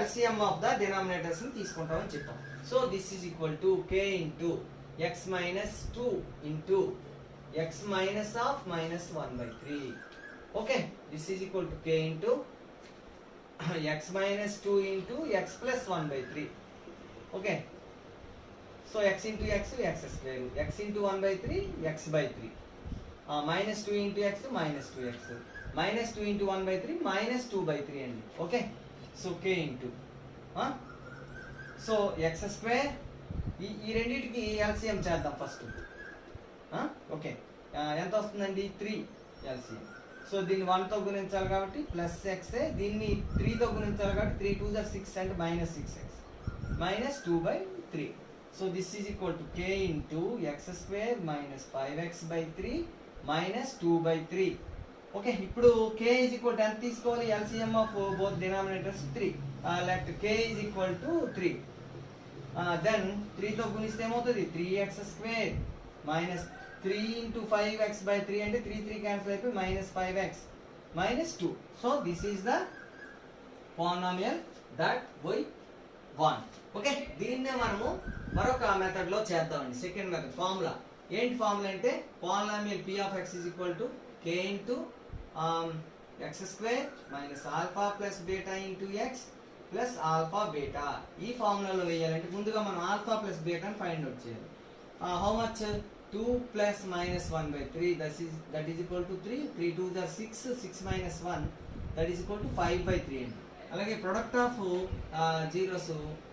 LCM ఆఫ్ ద డినామినేటర్స్ ని తీసుకుంటామని చెప్పాం. So this is equal to k into x minus 2 into x minus of minus 1/3. Okay, this is equal to k into x minus 2 into x plus 1/3. Okay, so x into x square, x into 1/3 x by 3, minus 2 into x minus 2x, minus 2 into 1/3 minus 2/3 అండి. Okay, so k into so x square, ఈ రెండింటికి LCM చేద్దాం ఫస్ట్. ఓకే, ఎంత వస్తుందండి? 3 LCM. సో దీన్ని 1 తో గుణించాలి కాబట్టి ప్లస్ ఎక్స్, దీన్ని 3 తో గుణించాలి కాబట్టి 3 2 6 అంటే minus 6x minus 2/3. So this is equal to k into x square minus 5x/3 minus 2/3. Okay, ఇప్పుడు k ఈజ్ ఈక్వల్ టు ఎంత తీసుకోవాలి? LCM of both denominators 3. Let k is equal to 3. Then 3 తో గుణిస్తే ఏమవుతుంది? 3x² మైనస్ 3 into 5x/3 అంటే 3 3 cancel అయిపోయి minus 5x minus 2. So this is the polynomial that we want. Okay, దీన్నే మనము మరొక మెథడ్ లో చేద్దామండి. సెకండ్ మెథడ్ ఫార్ములా ఏంటి? ఫార్ములా అంటే polynomial p of x is equal to k into x² minus alpha plus beta into x plus alpha beta. ఈ ఫార్ములాలో వేయాలంటే ముందుగా మనం ఆల్ఫా ప్లస్ బీటాని ఫైండ్ అవుట్ చేయాలి. How much? 2 plus minus 1/3, that is equal to 3. 3 2s are 6, 6 minus 1, that is equal to 5/3 అండి. అలాగే product of zeros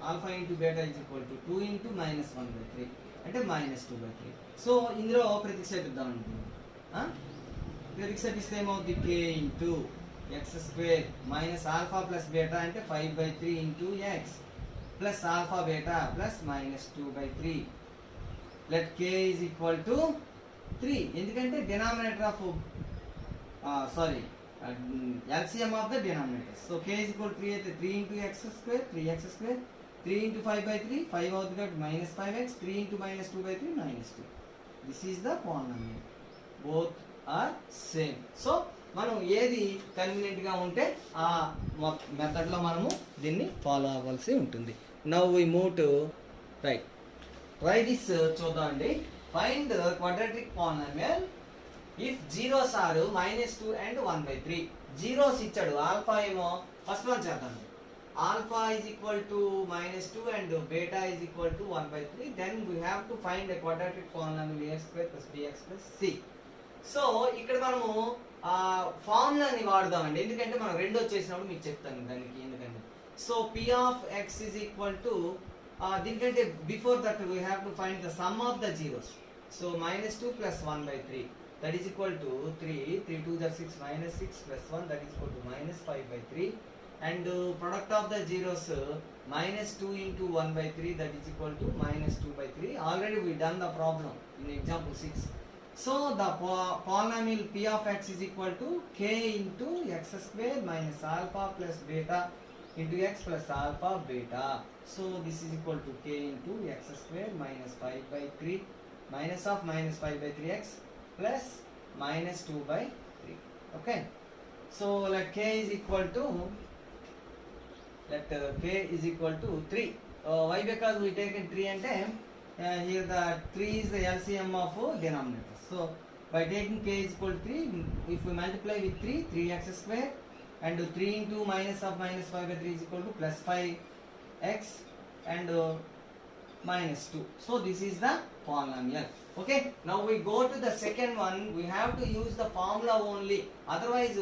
alpha into beta is equal to 2 into minus 1/3 అంటే minus 2/3. సో ఇందులో ప్రతిక్షేపిద్దామండి. ప్రతిక్షేపిస్తే ఏమవుతుంది? k into x square minus alpha plus beta అంటే 5/3 into x plus alpha beta plus minus 2/3. Let k is equal to 3. ఎందుకంటే denominator of LCM of the denominators. So k is equal to 3 అయితే 3 into x², 3x², 3 into 5/3, 5 అవుతుంది కాబట్టి minus 5x, 3 into minus 2/3 minus 2. This is the polynomial. Both are same. So మనం ఏది కన్వీనియంట్ గా ఉంటే ఆ మెథడ్ లో మనము దీన్ని ఫాలో అవ్వాల్సి ఉంటుంది. Now we move to right. Try this చూద్దామండి. Find the quadratic polynomial if zeros are minus 2 and 1/3. Zeros ఇచ్చాడు, ఆల్ఫా ఏమో ఫస్ట్ వన్ చేద్దాం. Alpha is equal to minus 2 and beta is equal to 1/3. Then we have to find a quadratic polynomial ax² plus bx plus c. So ఇక్కడ మనము ఫార్ములాని వాడదామండి, ఎందుకంటే మనం రెండు వచ్చేసినప్పుడు మీకు చెప్తాను దానికి ఎందుకంటే. So p of x is equal to దీనికంటే before that we have to find the sum of the zeros. So minus 2 plus 1/3 that is equal to 3. 3 2s are 6 minus 6 plus 1 that is equal to minus 5/3. And product of the zeros minus 2 into 1/3 that is equal to minus 2/3. Already we done the problem in example 6. So the polynomial p of x is equal to k into x² minus alpha plus beta into x plus alpha beta. So this is equal to k into x² minus 5/3 minus of minus 5/3x plus minus 2/3. Okay, so let k is equal to 3. Why? Because we taken 3 and here the 3 is the LCM of denominators. So by taking k is equal to 3, if we multiply with 3, 3x² and 3 into minus of minus 5/3 is equal to plus 5x and minus 2. So this is the polynomial. Okay, now we go to the second one. We have to use the formula only, otherwise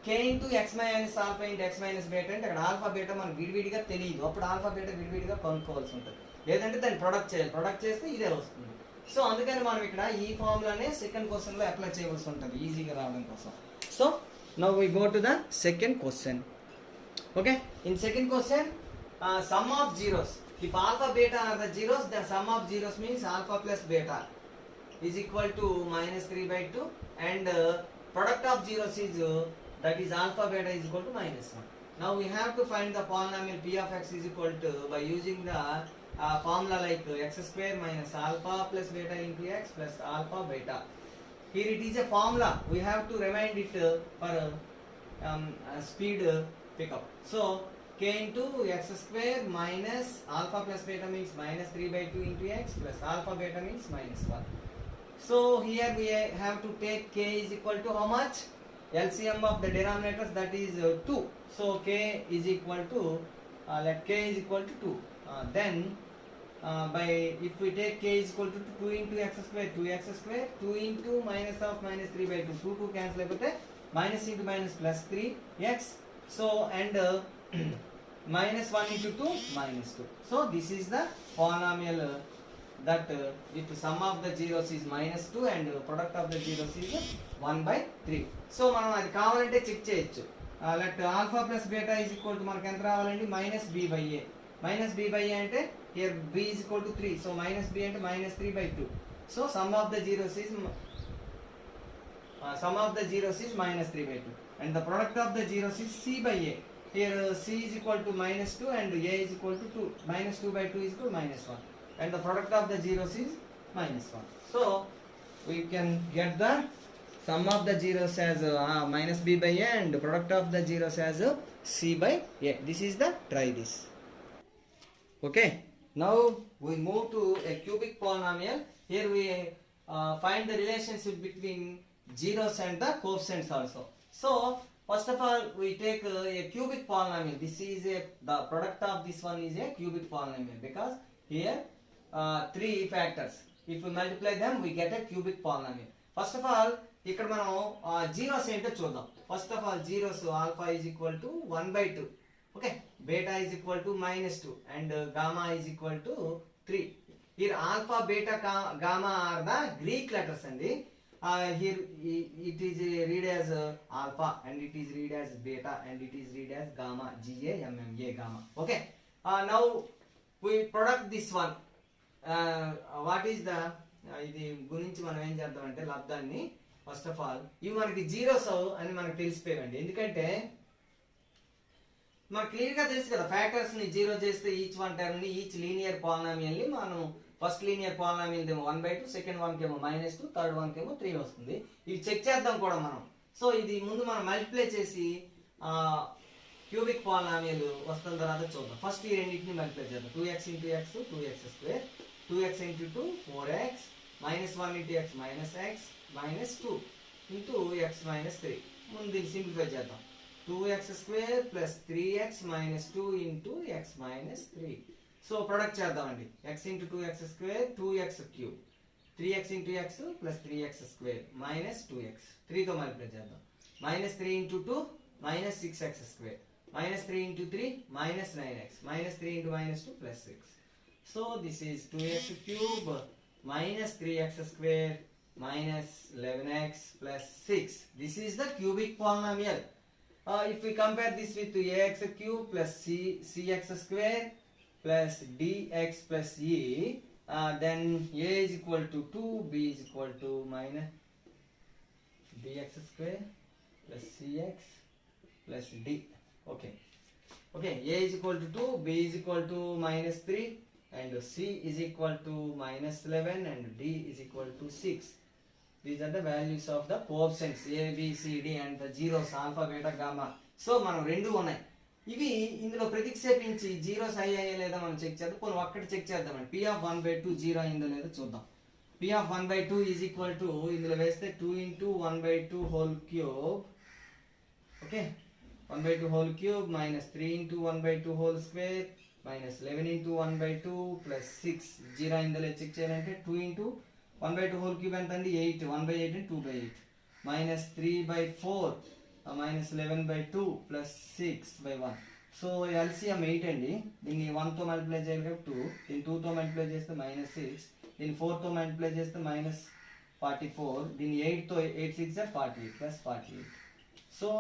k into x minus alpha into x minus beta అంటే అక్కడ ఆల్ఫా బీటా మనకు విడివిడిగా తెలియదు, అప్పుడు ఆల్ఫా బీటా విడివిడిగా కనుక్కోవాల్సి ఉంటుంది. లేదంటే దాన్ని ప్రొడక్ట్ చేయాలి, ప్రొడక్ట్ చేస్తే ఇదే వస్తుంది. సో అందుకని మనం ఇక్కడ ఈ ఫార్ములానే సెకండ్ క్వశ్చన్ లో అప్లై చేయవలసి ఉంటుంది ఈజీగా రావడం కోసం. So now we go to the second question. Okay, in second question, sum of zeros. If alpha beta are the zeros, the sum of zeros means alpha plus beta is equal to minus 3/2 and product of zeros is that is alpha beta is equal to minus 1. Now we have to find the polynomial p of x is equal to by using the formula like x² minus alpha plus beta into x plus alpha beta. here it is a formula, we have to remind it for speed pickup. So k into x square minus alpha plus beta means minus 3 by 2 into x plus alpha beta means minus 1. So here we have to take k is equal to how much? LCM of the denominators, that is 2. So k is equal to let k is equal to 2. Then by if we take k is equal to 2 into x square, 2x square, 2 into minus of minus 3 by 2, 2 cancel అయిపోతే minus into minus plus 3x. So and minus 1 into 2 minus 2. So this is the polynomial that with sum of the zeros is minus 2 and product of the zeros is 1 by 3. So మనం అది కావాలంటే చెక్ చేయొచ్చు. Let alpha plus beta is equal to మనకి ఎంత రావాలండి? minus b by a. minus b by a అంటే here b is equal to 3. So minus b అంటే minus 3 by 2. So sum of the zeros is minus 3 by 2 and the product of the zeros is c by a. Here c is equal to minus 2 and a is equal to 2. Minus 2 by 2 is equal to minus 1 and the product of the zeros is minus 1. So we can get the sum of the zeros as minus b by a and the product of the zeros as c by a. This is the try this. Okay, now we move to a cubic polynomial. Here we find the relationship between zeros and the coefficients also. So first of all we take a cubic polynomial. This is the product of this one is a cubic polynomial because here 3 factors. If we multiply them we get a cubic polynomial. First of all ఇక్కడ మనం zeros ఏంటో చూద్దాం. First of all zeros alpha is equal to 1 by 2. Okay, beta is equal to minus 2 and gamma is equal to 3. Here alpha, beta, gamma are the Greek letters and here it is read as alpha and it is read as beta and it is read as gamma, G-A-M-M-A, gamma. Okay, now we product this one. What is the ఇది గురించి మనం ఏం చేద్దాం అంటే లబ్ధాన్ని ఫస్ట్ ఆఫ్ ఆల్ ఇవి మనకి జీరోస్ అని మనకు తెలిసిపోయాయండి. ఎందుకంటే మనకు క్లియర్ గా తెలుసు కదా, ఫ్యాక్టర్స్ ని జీరో చేస్తే ఈచ్ వన్ టర్మ్ ని ఈచ్ లీనియర్ పాలినామియల్ ని మనం ఫస్ట్ లీనియర్ పాలినామియల్ ఏమో 1 by 2, సెకండ్ వన్ కేమో minus 2, థర్డ్ వన్ కేమో 3 వస్తుంది. ఇవి చెక్ చేద్దాం కూడా మనం. సో ఇది ముందు మనం మల్టిప్లై చేసి క్యూబిక్ పాలినామియల్ వస్తున్న తర్వాత చూద్దాం. ఫస్ట్ ఈ రెండింటిని మల్టిప్లై చేద్దాం. 2x into x 2x square, 2x into 2 4x, minus 1 into x minus x minus 2 into x minus 3. ముందు దీన్ని సింప్లిఫై చేద్దాం. 2x square plus 3x minus 2 into x minus 3. So product చేద్దామండి. x into 2x square 2x cube, 3x into x plus 3x square minus 2x. 3 తో మల్టిప్లై చేద్దాం. minus 3 into 2 minus 6x square, minus 3 into 3 minus 9x, minus 3 into minus 2 plus 6. So this is 2x cube minus 3x square minus 11x plus 6. This is the cubic polynomial. If we compare this with ax cube plus cx square plus dx plus e, then a is equal to 2, b is equal to minus dx square plus cx plus d. Okay, a is equal to 2, b is equal to minus 3 and c is equal to minus 11 and d is equal to 6. These are the values of the coefficients a, b, c, d and the zeros alpha, beta, gamma. So మనం రెండు ఉన్నాయి. ఇవి ఇందులో ప్రతిక్షేపించి జీరోస్ అయ్యాయో లేదా మనం చెక్ చేద్దాం. కొన్ని ఒక్కటి చెక్ చేద్దామండి. p of 1 by 2 జీరో అయిందో లేదో చూద్దాం. p of 1 by 2 is equal to ఇందులో వేస్తే 2 into 1 by 2 whole cube. Okay, 1 by 2 whole cube minus 3 into 1 by 2 whole square minus 11 into 1 by 2 plus 6. Zero అయిందో లేదో చెక్ చేయాలంటే 2 into 1 by 2 whole cube ఎంత అండి? 8. 1 by 8 and 2 by 8 minus 3 by 4 minus 11 by 2 plus 6 by 1. So LCM 8 అండి. దీన్ని 1 తో మల్టిప్లై చేయాలి కాబట్టి 2, దీన్ని 2 తో మల్టిప్లై చేస్తే minus 6, దీన్ని 4 తో మల్టిప్లై చేస్తే minus 44, దీన్ని 8 తో 8 6 are 48 plus 48. సో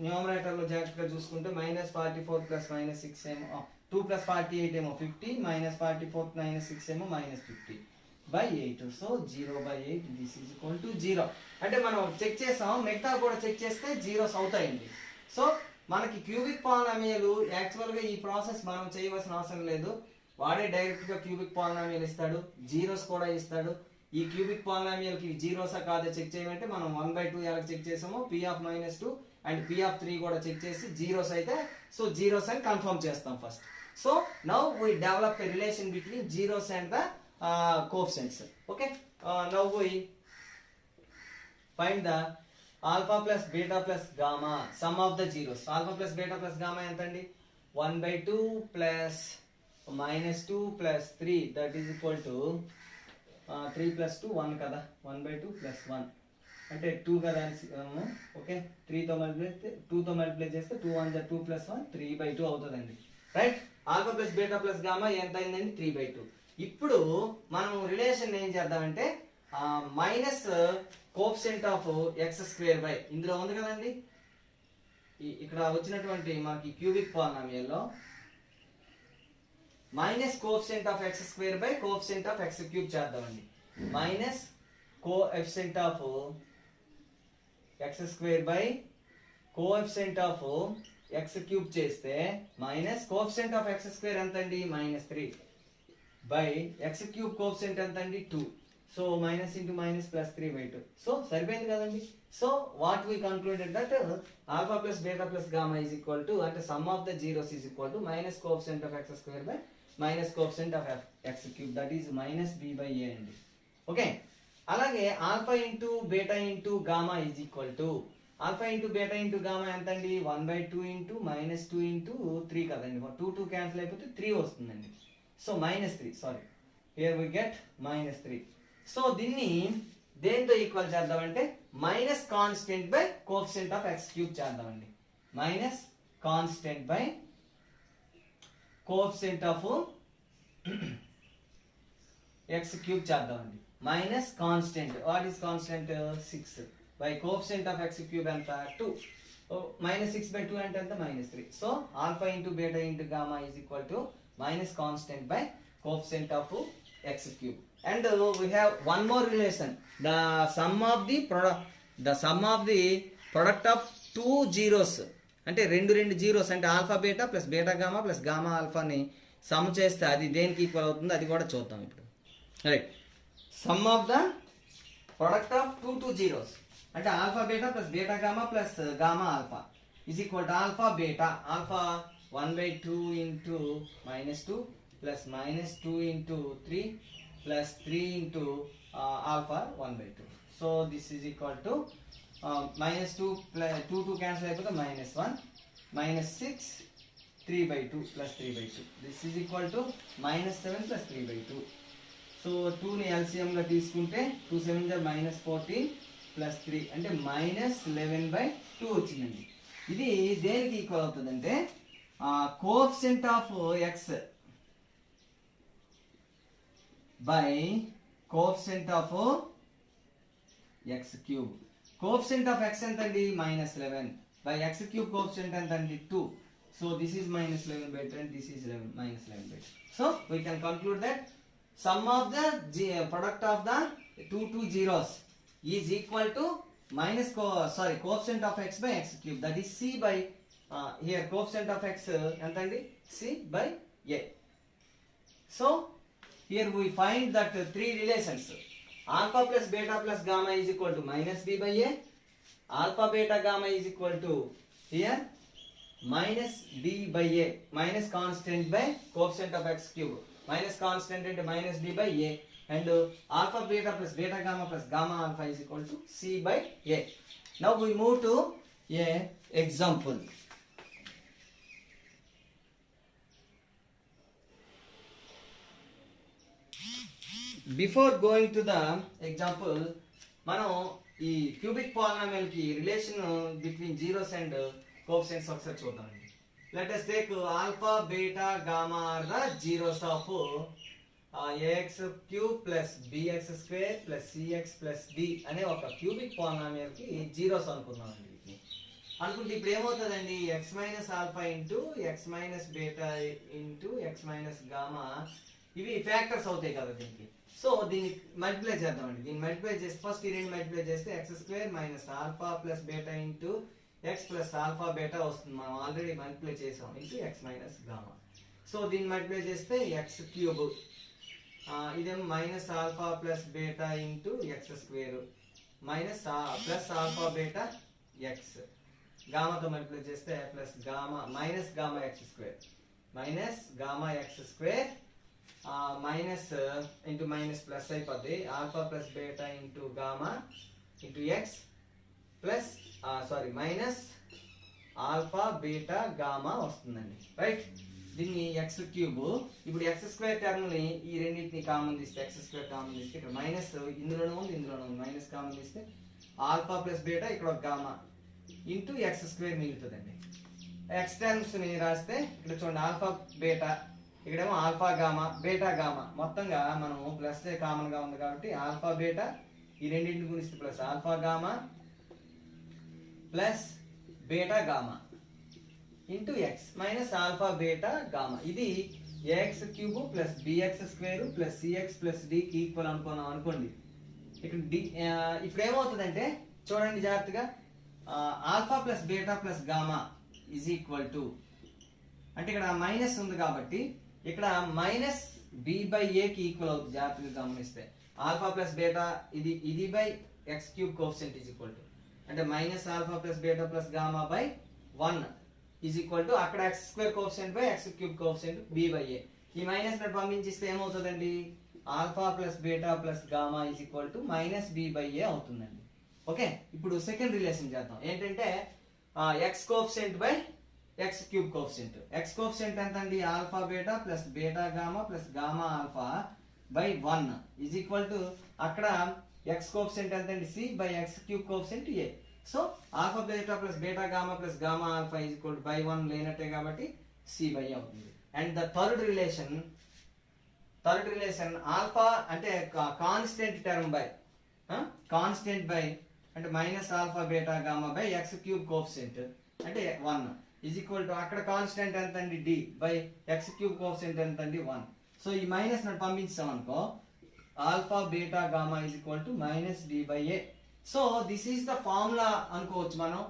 న్యూమరేటర్ లో జాగ్రత్తగా చూసుకుంటే minus 44 plus minus 6 ఏమో 2 plus 48 ఏమో 50, minus 44 minus 6 ఏమో minus 50 by 8. So 0 by 8 this is equal to 0. అంటే మనం చెక్ చేసాం, మిగతా కూడా చెక్ చేస్తే జీరోస్ అవుతాయండి. సో మనకి క్యూబిక్ పాలినామియల్ యాక్చువల్గా ఈ ప్రాసెస్ మనం చేయవలసిన అవసరం లేదు. వాడే డైరెక్ట్గా క్యూబిక్ పాలినామియల్ ఇస్తాడు, జీరోస్ కూడా ఇస్తాడు. ఈ క్యూబిక్ పాలినామియల్ కి జీరోసా కాదో చెక్ చేయమంటే మనం 1/2 ఎలా చెక్ చేసామో p of -2 and p of 3 కూడా చెక్ చేసి జీరోస్ అయితే సో జీరోస్ అని కన్ఫర్మ్ చేస్తాం first. So now we develop a relation between zeros and the coefficients. Okay, now we find the alpha plus beta plus gamma sum of the zeros. Alpha plus beta plus gamma ఎంత అండి? 1/2 plus -2 plus 3 that is equal to 3 plus 2 1 కదా, 1/2 plus 1 అంటే 2 కదా. ఓకే, 2 తో మల్టిప్లై చేస్తే 2 1 2 plus 1 3/2 అవుతుందండి. Right, alpha plus beta plus gamma ఎంత అయిందండి? 3/2. ఇప్పుడు మనం రిలేషన్ ఏం చేద్దామంటే మైనస్ కోఎఫిషియంట్ ఆఫ్ x²y ఇందులో ఉంది కదండి, ఇక్కడ వచ్చినటువంటి మనకి క్యూబిక్ పాలినామియల్ లో minus coefficient of x² coefficient of x³ చేద్దామండి. Minus coefficient of x² coefficient of x³ చేస్తే మైనస్ కోఎఫిషియంట్ ఆఫ్ x² ఎంత అండి? -3 బై x³ కోఎఫిషియంట్ ఎంత అండి? 2. So minus into minus plus 3/2. So సరిపోయింది కదండి. So what we concluded that alpha plus beta plus gamma is equal to అంటే sum of the zeros is equal to minus coefficient of x² by minus coefficient of x³ that is -b/a అండి. ఓకే, అలాగే alpha into beta into gamma is equal to alpha into beta into gamma ఎంత అండి? 1/2 ఇంటూ -2 ఇంటూ 3 కదండి. 2 క్యాన్సిల్ అయిపోతే 3 వస్తుందండి. So -3, sorry, here we get -3. So దీన్ని దేంతో ఈక్వల్ చేద్దామంటే minus constant by coefficient of x³ చేద్దామండి. Minus constant by coefficient of x³ చేద్దామండి. Minus constant, what is constant? 6 by coefficient of x³ ఎంత? 2. -6/2 అంటే ఎంత? -3. So alpha into beta into gamma is equal to minus constant by coefficient of x³. And we have one more relation, the sum of the product of two zeros అంటే రెండు జీరోస్ అంటే alpha beta plus beta gamma plus gamma ఆల్ఫాని సమ్ చేస్తే అది దేనికి ఈక్వల్ అవుతుంది అది కూడా చూద్దాం ఇప్పుడు. Right, sum of the product of two zeros అంటే alpha beta plus beta gamma plus gamma alpha is equal to alpha beta alpha 1/2 into -2 plus -2 into 3 plus 3 into alpha 1/2. So this is equal to -2 plus 2 cancel అయిపోతే -1 -6 3/2 plus 3/2. This is equal to -7 plus 3/2. So 2 ని LCM గా తీసుకుంటే 2 7 -14 plus 3 అంటే -11/2 వచ్చిందండి. ఇది దేనికి ఈక్వల్ అవుతుందంటే coefficient of x by coefficient of x³. coefficient of x ఎంత అండి? -11 by x³ coefficient ఎంత అండి? 2. so this is -11/2 and this is -11/2. so we can conclude that sum of the product of the two zeros is equal to coefficient of x by x³ that is c by here coefficient of x ఎంత అండి? c by a. so here we find that three relations. Alpha plus beta plus gamma is equal to -b/a. Alpha beta gamma is equal to here -d/a. Minus constant by coefficient of x³. Minus constant into -d/a. And alpha beta plus beta gamma plus gamma alpha is equal to c/a. Now we move to a example. Before going to the example మనం ఈ క్యూబిక్ పాలినామియల్ కి relation between zeros and coefficients ఒకసారి చూద్దామండి. Let us take alpha beta gamma are the zeros of ax³ plus bx² plus cx plus d అనే ఒక క్యూబిక్ పాలినామియల్ కి జీరోస్ అనుకున్నామండి. అనుకుంటే ఇప్పుడు ఏమవుతుందండి? x మైనస్ ఆల్ఫా ఇంటూ x minus beta into x minus gamma ఇవి ఫ్యాక్టర్స్ అవుతాయి కదా దీనికి. సో దీన్ని మల్టిప్లై చేద్దామండి. దీన్ని మల్టిప్లై చేస్తే ఫస్ట్ ఈ రెండు మల్టిప్లై చేస్తే x² minus alpha plus beta into x plus alpha beta వస్తుంది. మనం ఆల్రెడీ మల్టిప్లై చేసాం into x minus gamma. So దీన్ని మల్టిప్లై చేస్తే x³ ఇదేమో minus alpha plus beta into x square minus plus alpha beta x గామాతో మల్టిప్లై చేస్తే plus gamma minus gamma x square minus into minus plus అయిపోద్ది alpha plus beta into gamma into x plus minus alpha beta gamma వస్తుందండి రైట్. దీన్ని ఎక్స్ క్యూబ్ ఇప్పుడు ఎక్స్ స్క్వేర్ టర్మ్ ని ఈ రెండింటిని కామన్ తీస్తే ఎక్స్ స్క్వేర్ కామన్ తీస్తే ఇక్కడ మైనస్ ఇందులోనే ఉంది మైనస్ కామన్ తీస్తే ఆల్ఫా ప్లస్ బీటా ఇక్కడ ఒక గామా ఇంటూ ఎక్స్ స్క్వేర్ మిగులుతుందండి. ఎక్స్ టర్మ్స్ ని రాస్తే ఇక్కడ చూడండి ఆల్ఫా బీటా ఇక్కడేమో ఆల్ఫా గామా బీటా గామా మొత్తంగా మనం ప్లస్ కామన్ గా ఉంది కాబట్టి ఆల్ఫా బీటా ఈ రెండింటిని గుణిస్తే plus alpha gamma plus beta gamma into x minus alpha beta gamma. ఇది a x cube plus b x square plus c x plus డికి ఈక్వల్ అనుకున్నాం అనుకోండి. ఇక్కడ డి ఇప్పుడు ఏమవుతుందంటే చూడండి జాగ్రత్తగా alpha plus beta plus gamma is equal to అంటే ఇక్కడ మైనస్ ఉంది కాబట్టి ఇక్కడ మైనస్ బి బై ఏకి ఈక్వల్ అవుతుంది. జాగ్రత్తగా గమనిస్తే ఆల్ఫా ప్లస్ బీటా ఇది by x cube coefficient is equal to అంటే minus alpha plus beta plus gamma by 1 is equal to అక్కడ x square coefficient by x cube coefficient b by a. ఈ మైనస్ ని పంపించిస్తే ఏమవుతుందండి alpha plus beta plus gamma is equal to minus b by a అవుతుందండి. ఓకే ఇప్పుడు సెకండ్ రిలేషన్ చేద్దాం. ఏంటంటే x coefficient by x cube coefficient. X coefficient ఎంత అండి alpha beta plus beta gamma plus gamma alpha by 1 is equal to అక్కడ ఎక్స్ కోఎఫిషియంట్ ఎంత అండి c by x cube coefficient a. So alpha beta plus beta gamma plus gamma alpha is equal to by 1 లేనట్టే కాబట్టి సి బై అవుతుంది. And the third relation alpha అంటే constant term by constant by అంటే minus alpha beta gamma by x cube coefficient అంటే 1 ఈజ్ ఈక్వల్ టు అక్కడ కాన్స్టెంట్ ఎంత అండి d by x cube coefficient ఎంత అండి 1. సో ఈ మైనస్ ని పంపించాం అనుకో alpha beta gamma is equal to minus d by a. So this is the formula అనుకోవచ్చు. మనం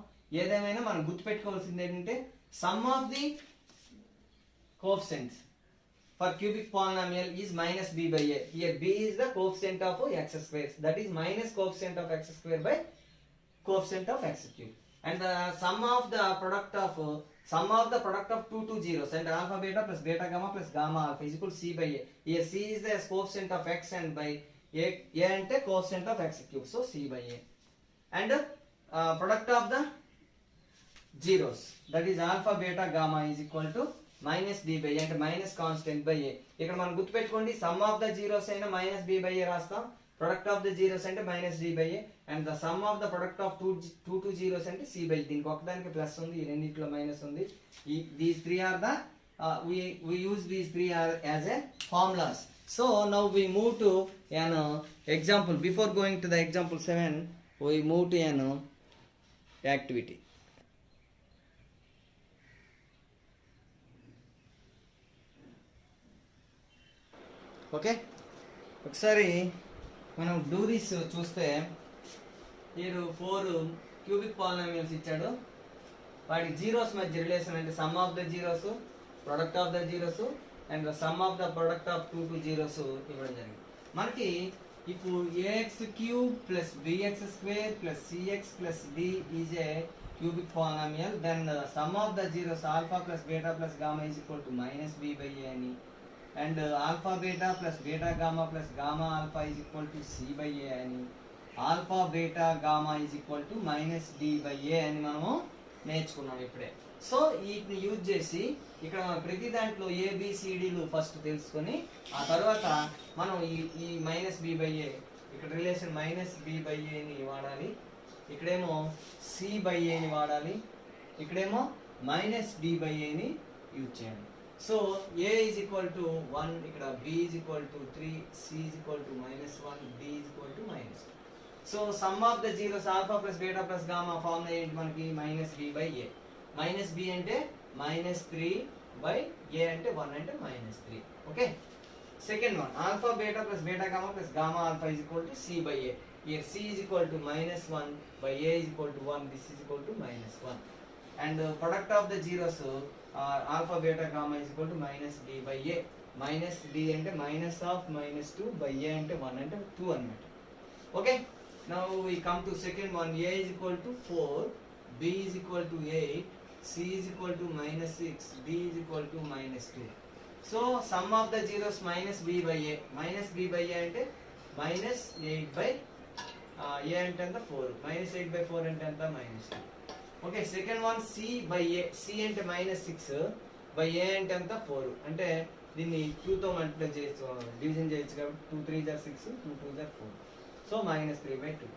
ఏదేమైనా మనం గుర్తుపెట్టుకోవాల్సింది ఏంటంటే sum of the coefficients for cubic polynomial is minus b by a. Here b is the coefficient of x square that is minus coefficient of x square by coefficient of x cube. And the sum of the product of two zeros and alpha beta plus beta gamma plus gamma alpha is equal to c by a. Here c is the coefficient of x and by a and the coefficient of x cube, so c by a. And product of the zeros that is alpha beta gamma is equal to minus d by a and minus constant by a. ఇక్కడ మనం గుర్తుపెట్టుకోండి sum of the zeros అయినా minus b by a రాస్తాం, product of the zeros అంటే minus d by a, and the sum of the product of two zeros అంటే c by a. దీనికి ఒకదానికి ప్లస్ ఉంది, ఈ రెండిట్లో మైనస్ ఉంది. These three are the we use these three are as a formulas. So now we move to an example. Before going to the example 7 we move to an activity. Okay ఒకసారి మనం డూ దిస్ చూస్తే మీరు 4 క్యూబిక్ పాలినామియల్స్ ఇచ్చాడు, వాటి జీరోస్ మధ్య రిలేషన్ అంటే sum of the zeros, product of the zeros and the sum of the product of two zeros ఇవ్వడం జరిగింది. మనకి ఇప్పుడు a x cube plus b x square plus c x plus d is a cubic polynomial, then sum of the zeros alpha plus beta plus gamma is equal to minus b by a అని, and alpha beta plus beta gamma plus gamma alpha is equal to c by a అని, alpha beta gamma is equal to minus d by a అని మనము నేర్చుకున్నాం ఇప్పుడే. సో వీటిని యూజ్ చేసి ఇక్కడ ప్రతి దాంట్లో ఏబిసిడిలు ఫస్ట్ తెలుసుకొని ఆ తర్వాత మనం ఈ మైనస్ బి బై ఏ ఇక్కడ రిలేషన్ మైనస్ బి బై ఏని వాడాలి, ఇక్కడేమో సి బై ఏని వాడాలి, ఇక్కడేమో మైనస్ డి బై ఏని యూజ్ చేయండి. So a is equal to 1, ఇక్కడ b is equal to 3, c is equal to minus 1, d is equal to minus 2. So sum of the zeros alpha plus beta plus gamma formula ఏంటి మనకి minus b by a. minus b అంటే minus 3 by a అంటే 1 అంటే minus 3. Okay second one alpha beta plus beta gamma plus gamma alpha is equal to c by a. Here c is equal to minus 1 by a is equal to 1, this is equal to minus 1. and product of the zeros alpha beta gamma is equal to minus d by a. Minus d అంటే minus of minus 2 by a అంటే 1 అంటే 2 అన్నమాట. Okay, now we come to second one. A is equal to 4, b is equal to 8, c is equal to minus 6, d is equal to minus 2. So sum of the zeros minus b by a. Minus b by a అంటే minus 8 by a అంటే ఎంత 4, minus 8 by 4 అంటే ఎంత minus 2. Okay, second one c by a. c అంటే minus 6 by a అంటే ఎంత 4. అంటే దీన్ని 2 తో మల్టిప్లై చేయొచ్చు, డివిజన్ చేయొచ్చు కాబట్టి 2 3 are 6, 2 2 are 4. So minus 3 by 2.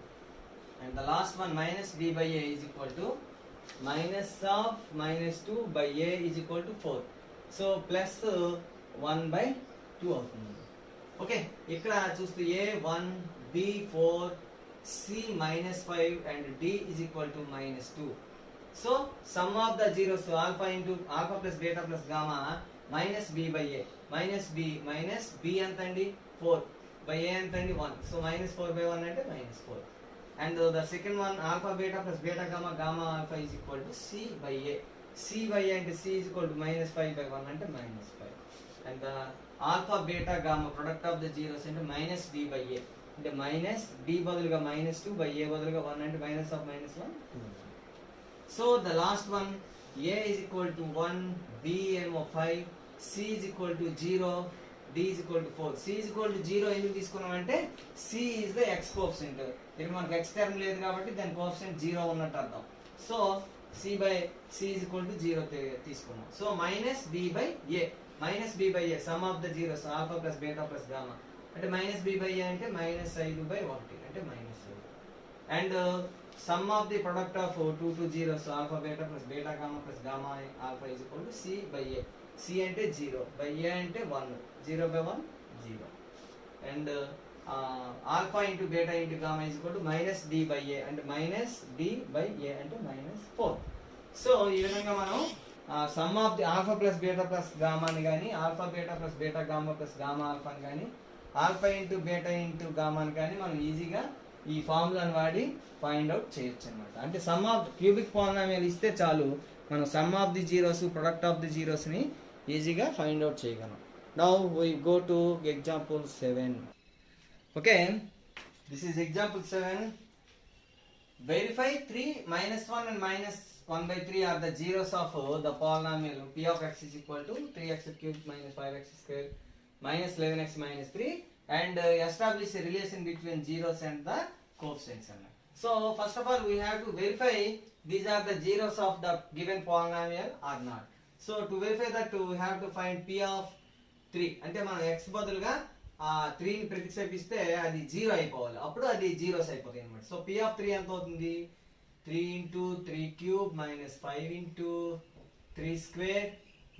And the last one minus d by a is equal to minus of minus 2 by a is equal to 4. So plus 1 by 2 అవుతుంది. ఓకే, ఇక్కడ చూస్తే a 1 b 4 c minus 5 and d is equal to minus 2. So sum of the zeros alpha into alpha plus beta plus gamma minus b by a. Minus b ఎంత అండి 4 by a ఎంత అండి 1. So minus 4 by 1 అంటే minus 4. And the second one alpha beta plus beta gamma, gamma alpha is equal to c by a. c by a అంటే c is equal to minus 5 by 1 అంటే minus 5. And the alpha beta gamma product of the zeros అంటే minus d by a. అంటే minus d బదులుగా minus 2 by a బదులుగా 1 అంటే minus of minus 1 2. So the last one a is equal to 1, b ఏమో 5, c is equal to 0, d is equal to 4. c is equal to 0 ఎందుకు తీసుకున్నాం అంటే c is the x coefficient. ఇక్కడ మనకు x టర్మ్ లేదు కాబట్టి దాని కోఎఫిషియంట్ 0 ఉన్నట్టు అర్థం. So c is equal to 0 తీసుకున్నాం. So minus b by a. minus b by a sum of the zeros alpha plus beta plus gamma అంటే minus b by a అంటే minus 5 by 1 అంటే minus 5. And sum of the product of 2 to zeros alpha beta plus beta gamma plus gamma alpha is equal to c by a. c అంటే 0 by a అంటే 1, 0 by 1 0. And alpha into beta into gamma is equal to minus d by a అంటే minus d by a అంటే minus 4. సో ఈ విధంగా మనం sum of the alpha plus beta plus గామాని కానీ alpha beta plus beta gamma plus gamma ఆల్ఫాని కానీ ఆల్ఫా ఇంటూ బీటా ఇంటూ గామాని కానీ మనం ఈజీగా ఈ ఫార్ములాని వాడి ఫైండ్ అవుట్ చేయొచ్చు అనమాట. అంటే సమ్ ఆఫ్ క్యూబిక్ పాలినామియల్ ఇస్తే చాలు మనం sum of the zeros product of the జీరోస్ని ఈజీగా ఫైండ్ అవుట్ చేయగలం. Now we go to example 7. Okay, this is example 7. Verify 3 minus 1 and minus 1 by 3 are the zeros of the polynomial p of x is equal to 3x cubed minus 5x squared minus 11x minus 3 and establish a relation between zeros and the coefficients. So first of all we have to verify these are the zeros of the given polynomial or not. So to verify that we have to find p of 3 అంటే మనం x బదులుగా 3 ని ప్రతిక్షేపిస్తే అది 0 అయిపోవాలి, అప్పుడు అది జీరోస్ అయిపోతాయి అన్నమాట. సో p of 3 ఎంత అవుతుంది? 3 into 3 cube minus 5 into 3 square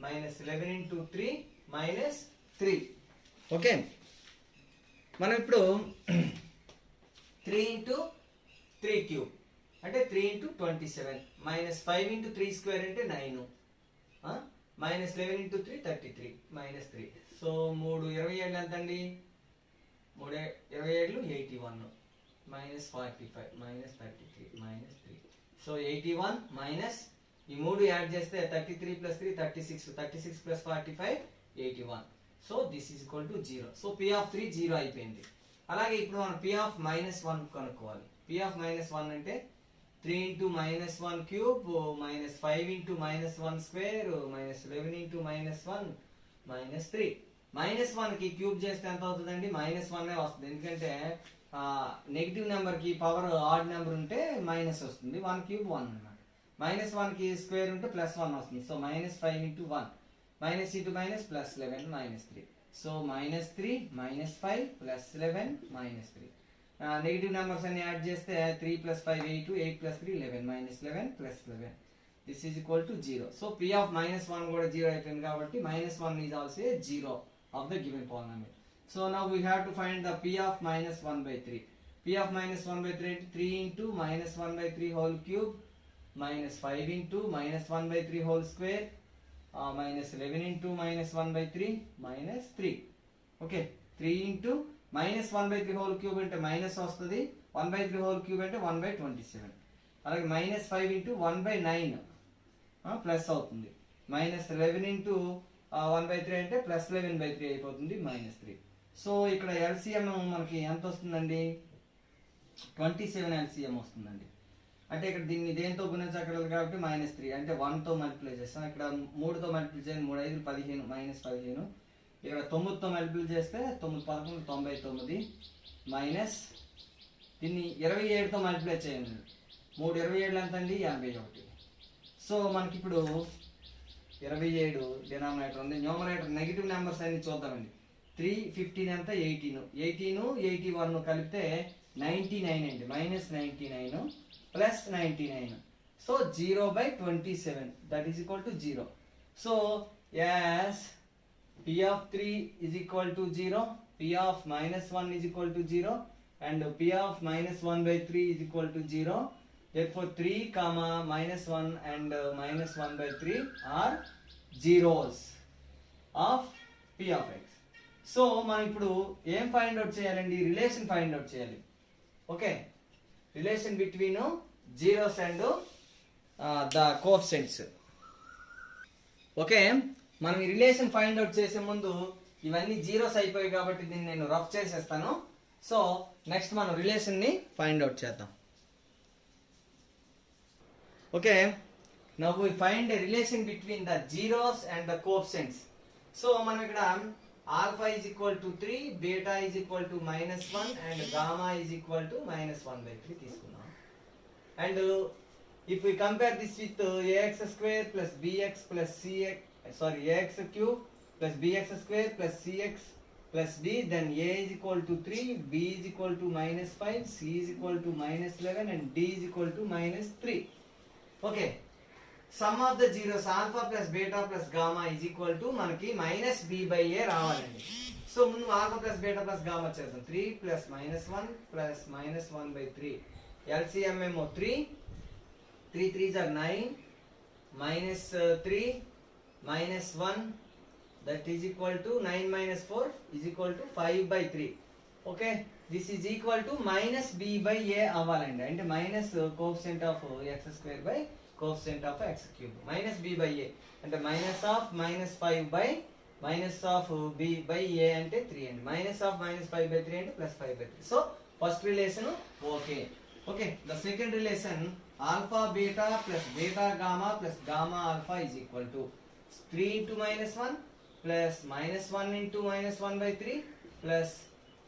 minus 11 into 3 minus 3. Okay, మనం ఇప్పుడు 3 into 3 cube అంటే 3 into 27 minus 5 into 3 square అంటే 9 minus 11 into 3 33 minus 3. సో 3 27 ఎంత అండి? 3 27 81 minus 45 minus 33 minus 3. So 81 minus ఈ 3 యాడ్ చేస్తే 33 plus 3 36 36 plus 45 81. So this is equal to 0. So p of 3 0 అయిపోయింది. అలాగే ఇప్పుడు మనం p of -1 కనుక్కోవాలి. p of -1 అంటే 3 into -1 cube minus 5 into -1 square minus 11 into -1 minus 3. -1 కి క్యూబ్ చేస్తే ఎంత అవుతుందండి? -1 వస్తుంది, ఎందుకంటే నెగిటివ్ నెంబర్ కి పవర్ ఆడ్ నెంబర్ ఉంటే మైనస్ వస్తుంది. 1 క్యూబ్ 1 అన్నమాట. -1 కి స్క్వేర్ ఉంటే +1 వస్తుంది. So -5 into 1 minus into minus plus 11 minus 3. So -3 -5 plus 11 minus 3. Negative numbers అన్ని యాడ్ చేస్తే 3 plus 5 8 8 plus 3 11 minus 11 plus 11. This is equal to 0. So p of -1 కూడా 0 అయిపోయింది కాబట్టి -1 is also a 0 of the given polynomial. So now we have to find the p of -1 by 3. p of -1 by 3 into -1 by 3 whole cube minus 5 into -1 by 3 whole square minus 11 into -1 by 3 minus 3. Okay, 3 into -1 by 3 whole cube అంటే మైనస్ వస్తుంది, 1 by 3 whole cube అంటే 1 by 27. అలాగే -5 into 1 by 9 ప్లస్ అవుతుంది. -11 ఇంటూ 1/3 అంటే +11/3 అయిపోతుంది -3. సో ఇక్కడ ఎల్సిఎం మనకి ఎంత వస్తుందండి? 27 ఎల్సిఎం వస్తుందండి. అంటే ఇక్కడ దీన్ని దేంతో గుణించగలదు కాబట్టి -3 అంటే 1తో మల్టిప్లై చేస్తాం. ఇక్కడ 3తో మల్టిప్లై చేయండి, 3 5 15 -15. ఇక్కడ 9తో మల్టిప్లై చేస్తే 9 11 99 మైనస్ దీన్ని 27తో మల్టిప్లై చేయండి. 3 27 ఎంత అండి? 81. సో మనకి ఇప్పుడు 27 డినామినేటర్ ఉంది. న్యూమరేటర్ నెగిటివ్ నెంబర్స్ అన్ని చూద్దామండి. 3 15 ఎంత? 18. 18 81 కలిపితే 99 అండి. -99 plus 99. So 0/27 that is equal to 0. So as P of 3 is equal to 0, P of -1 is equal to 0 and P of -1/3 is equal to 0. Therefore 3, -1 and -1/3 are zeros of P of x. So మనం ఇప్పుడు ఏం ఫైండ్ అవుట్ చేయాలండి? రిలేషన్ ఫైండ్ అవుట్ చేయాలి. Okay, relation between zeros and the coefficients. Okay, మనం ఈ రిలేషన్ ఫైండ్ అవుట్ చేసే ముందు ఇవన్నీ జీరోస్ అయిపోయాయి కాబట్టి దీన్ని నేను రఫ్ చేసేస్తాను. సో నెక్స్ట్ మనం రిలేషన్ ని ఫైండ్ అవుట్ చేద్దాం. Okay, now we find a relation between the zeros and the coefficients. So మనం ఇక్కడ alpha is equal to 3, beta is equal to -1 and gamma is equal to -1/3 తీసుకున్నాం. And if we compare this with ax² plus bx plus cx, ax cube plus bx square plus cx plus d, then a is equal to 3, b is equal to -5, c is equal to -11 and d is equal to -3. Okay, sum of the zeros alpha plus beta plus gamma is equal to మనకి -b/a రావాలండి. సో ముందు alpha plus beta plus gamma చేద్దాం. 3 plus -1 plus -1/3. LCM ఏమో 3 3s are 9 -3 -1 that is equal to 9 minus 4 is equal to 5/3. Okay, this is equal to -b/a అవ్వాలండి. అంటే minus coefficient of x² by coefficient of x³ -b/a అంటే -5 బై -b/a అంటే 3 అండి. -5/3 అంటే +5/3. So first relation okay. Okay, the second relation alpha beta plus beta gamma plus gamma alpha is equal to 3 into -1 plus -1 into -1/3 plus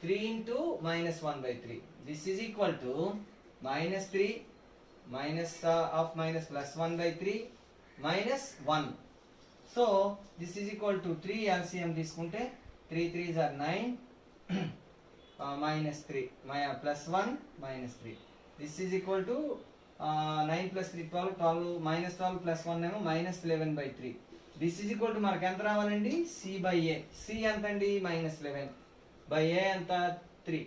3 into -1/3. This is equal to -3 minus of minus plus 1/3 minus 1. So this is equal to 3 LCM తీసుకుంటే 3 3s are 9 -3 plus 1 -3. This is equal to 9 plus 3 12 -12 plus 1 ఏమో -11/3. దిస్ ఈజ్ ఈక్వల్ టు మనకి ఎంత రావాలండి? c/a. c ఎంత అండి? -11 బై a ఎంత? 3.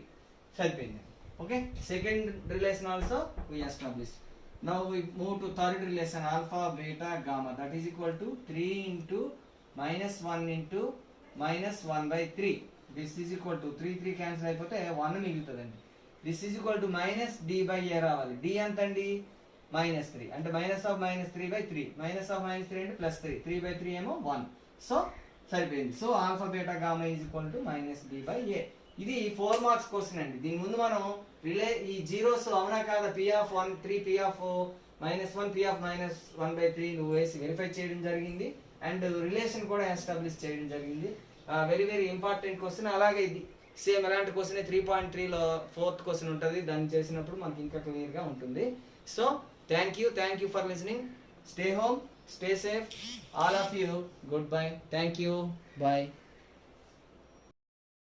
సరిపోయింది. Okay, second relation also we establish. Now we move to third relation alpha beta gamma that is equal to 3 into -1 into -1/3. This is equal to 3 3 cancel అయిపోతే 1 మిగులుతుందండి. This is equal to -d/a రావాలి. d ఎంత అండి? -3 అంటే -3/3 -3 అంటే +3 3/3 ఏమో 1. సో సరిపోయింది. So alpha beta gamma is equal to -b/a. ఇది 4 మార్క్స్ క్వశ్చన్ అండి. దీని ముందు మనం ఈ జీరోస్ అవునా కాదా p of 1 3 p of -1 p of -1/3 నువ్వు వేసి వెరిఫై చేయడం జరిగింది. అండ్ రిలేషన్ కూడా ఎస్టాబ్లిష్ చేయడం జరిగింది. Very very important question. అలాగే ఇది సేమ్ ఎలాంటి క్వశ్చన్ 3.3లో 4th క్వశ్చన్ ఉంటుంది. దాన్ని చేసినప్పుడు మనకి ఇంకా క్లియర్గా ఉంటుంది. So thank you for listening. Stay home, stay safe, all of you. Goodbye. Thank you. Bye.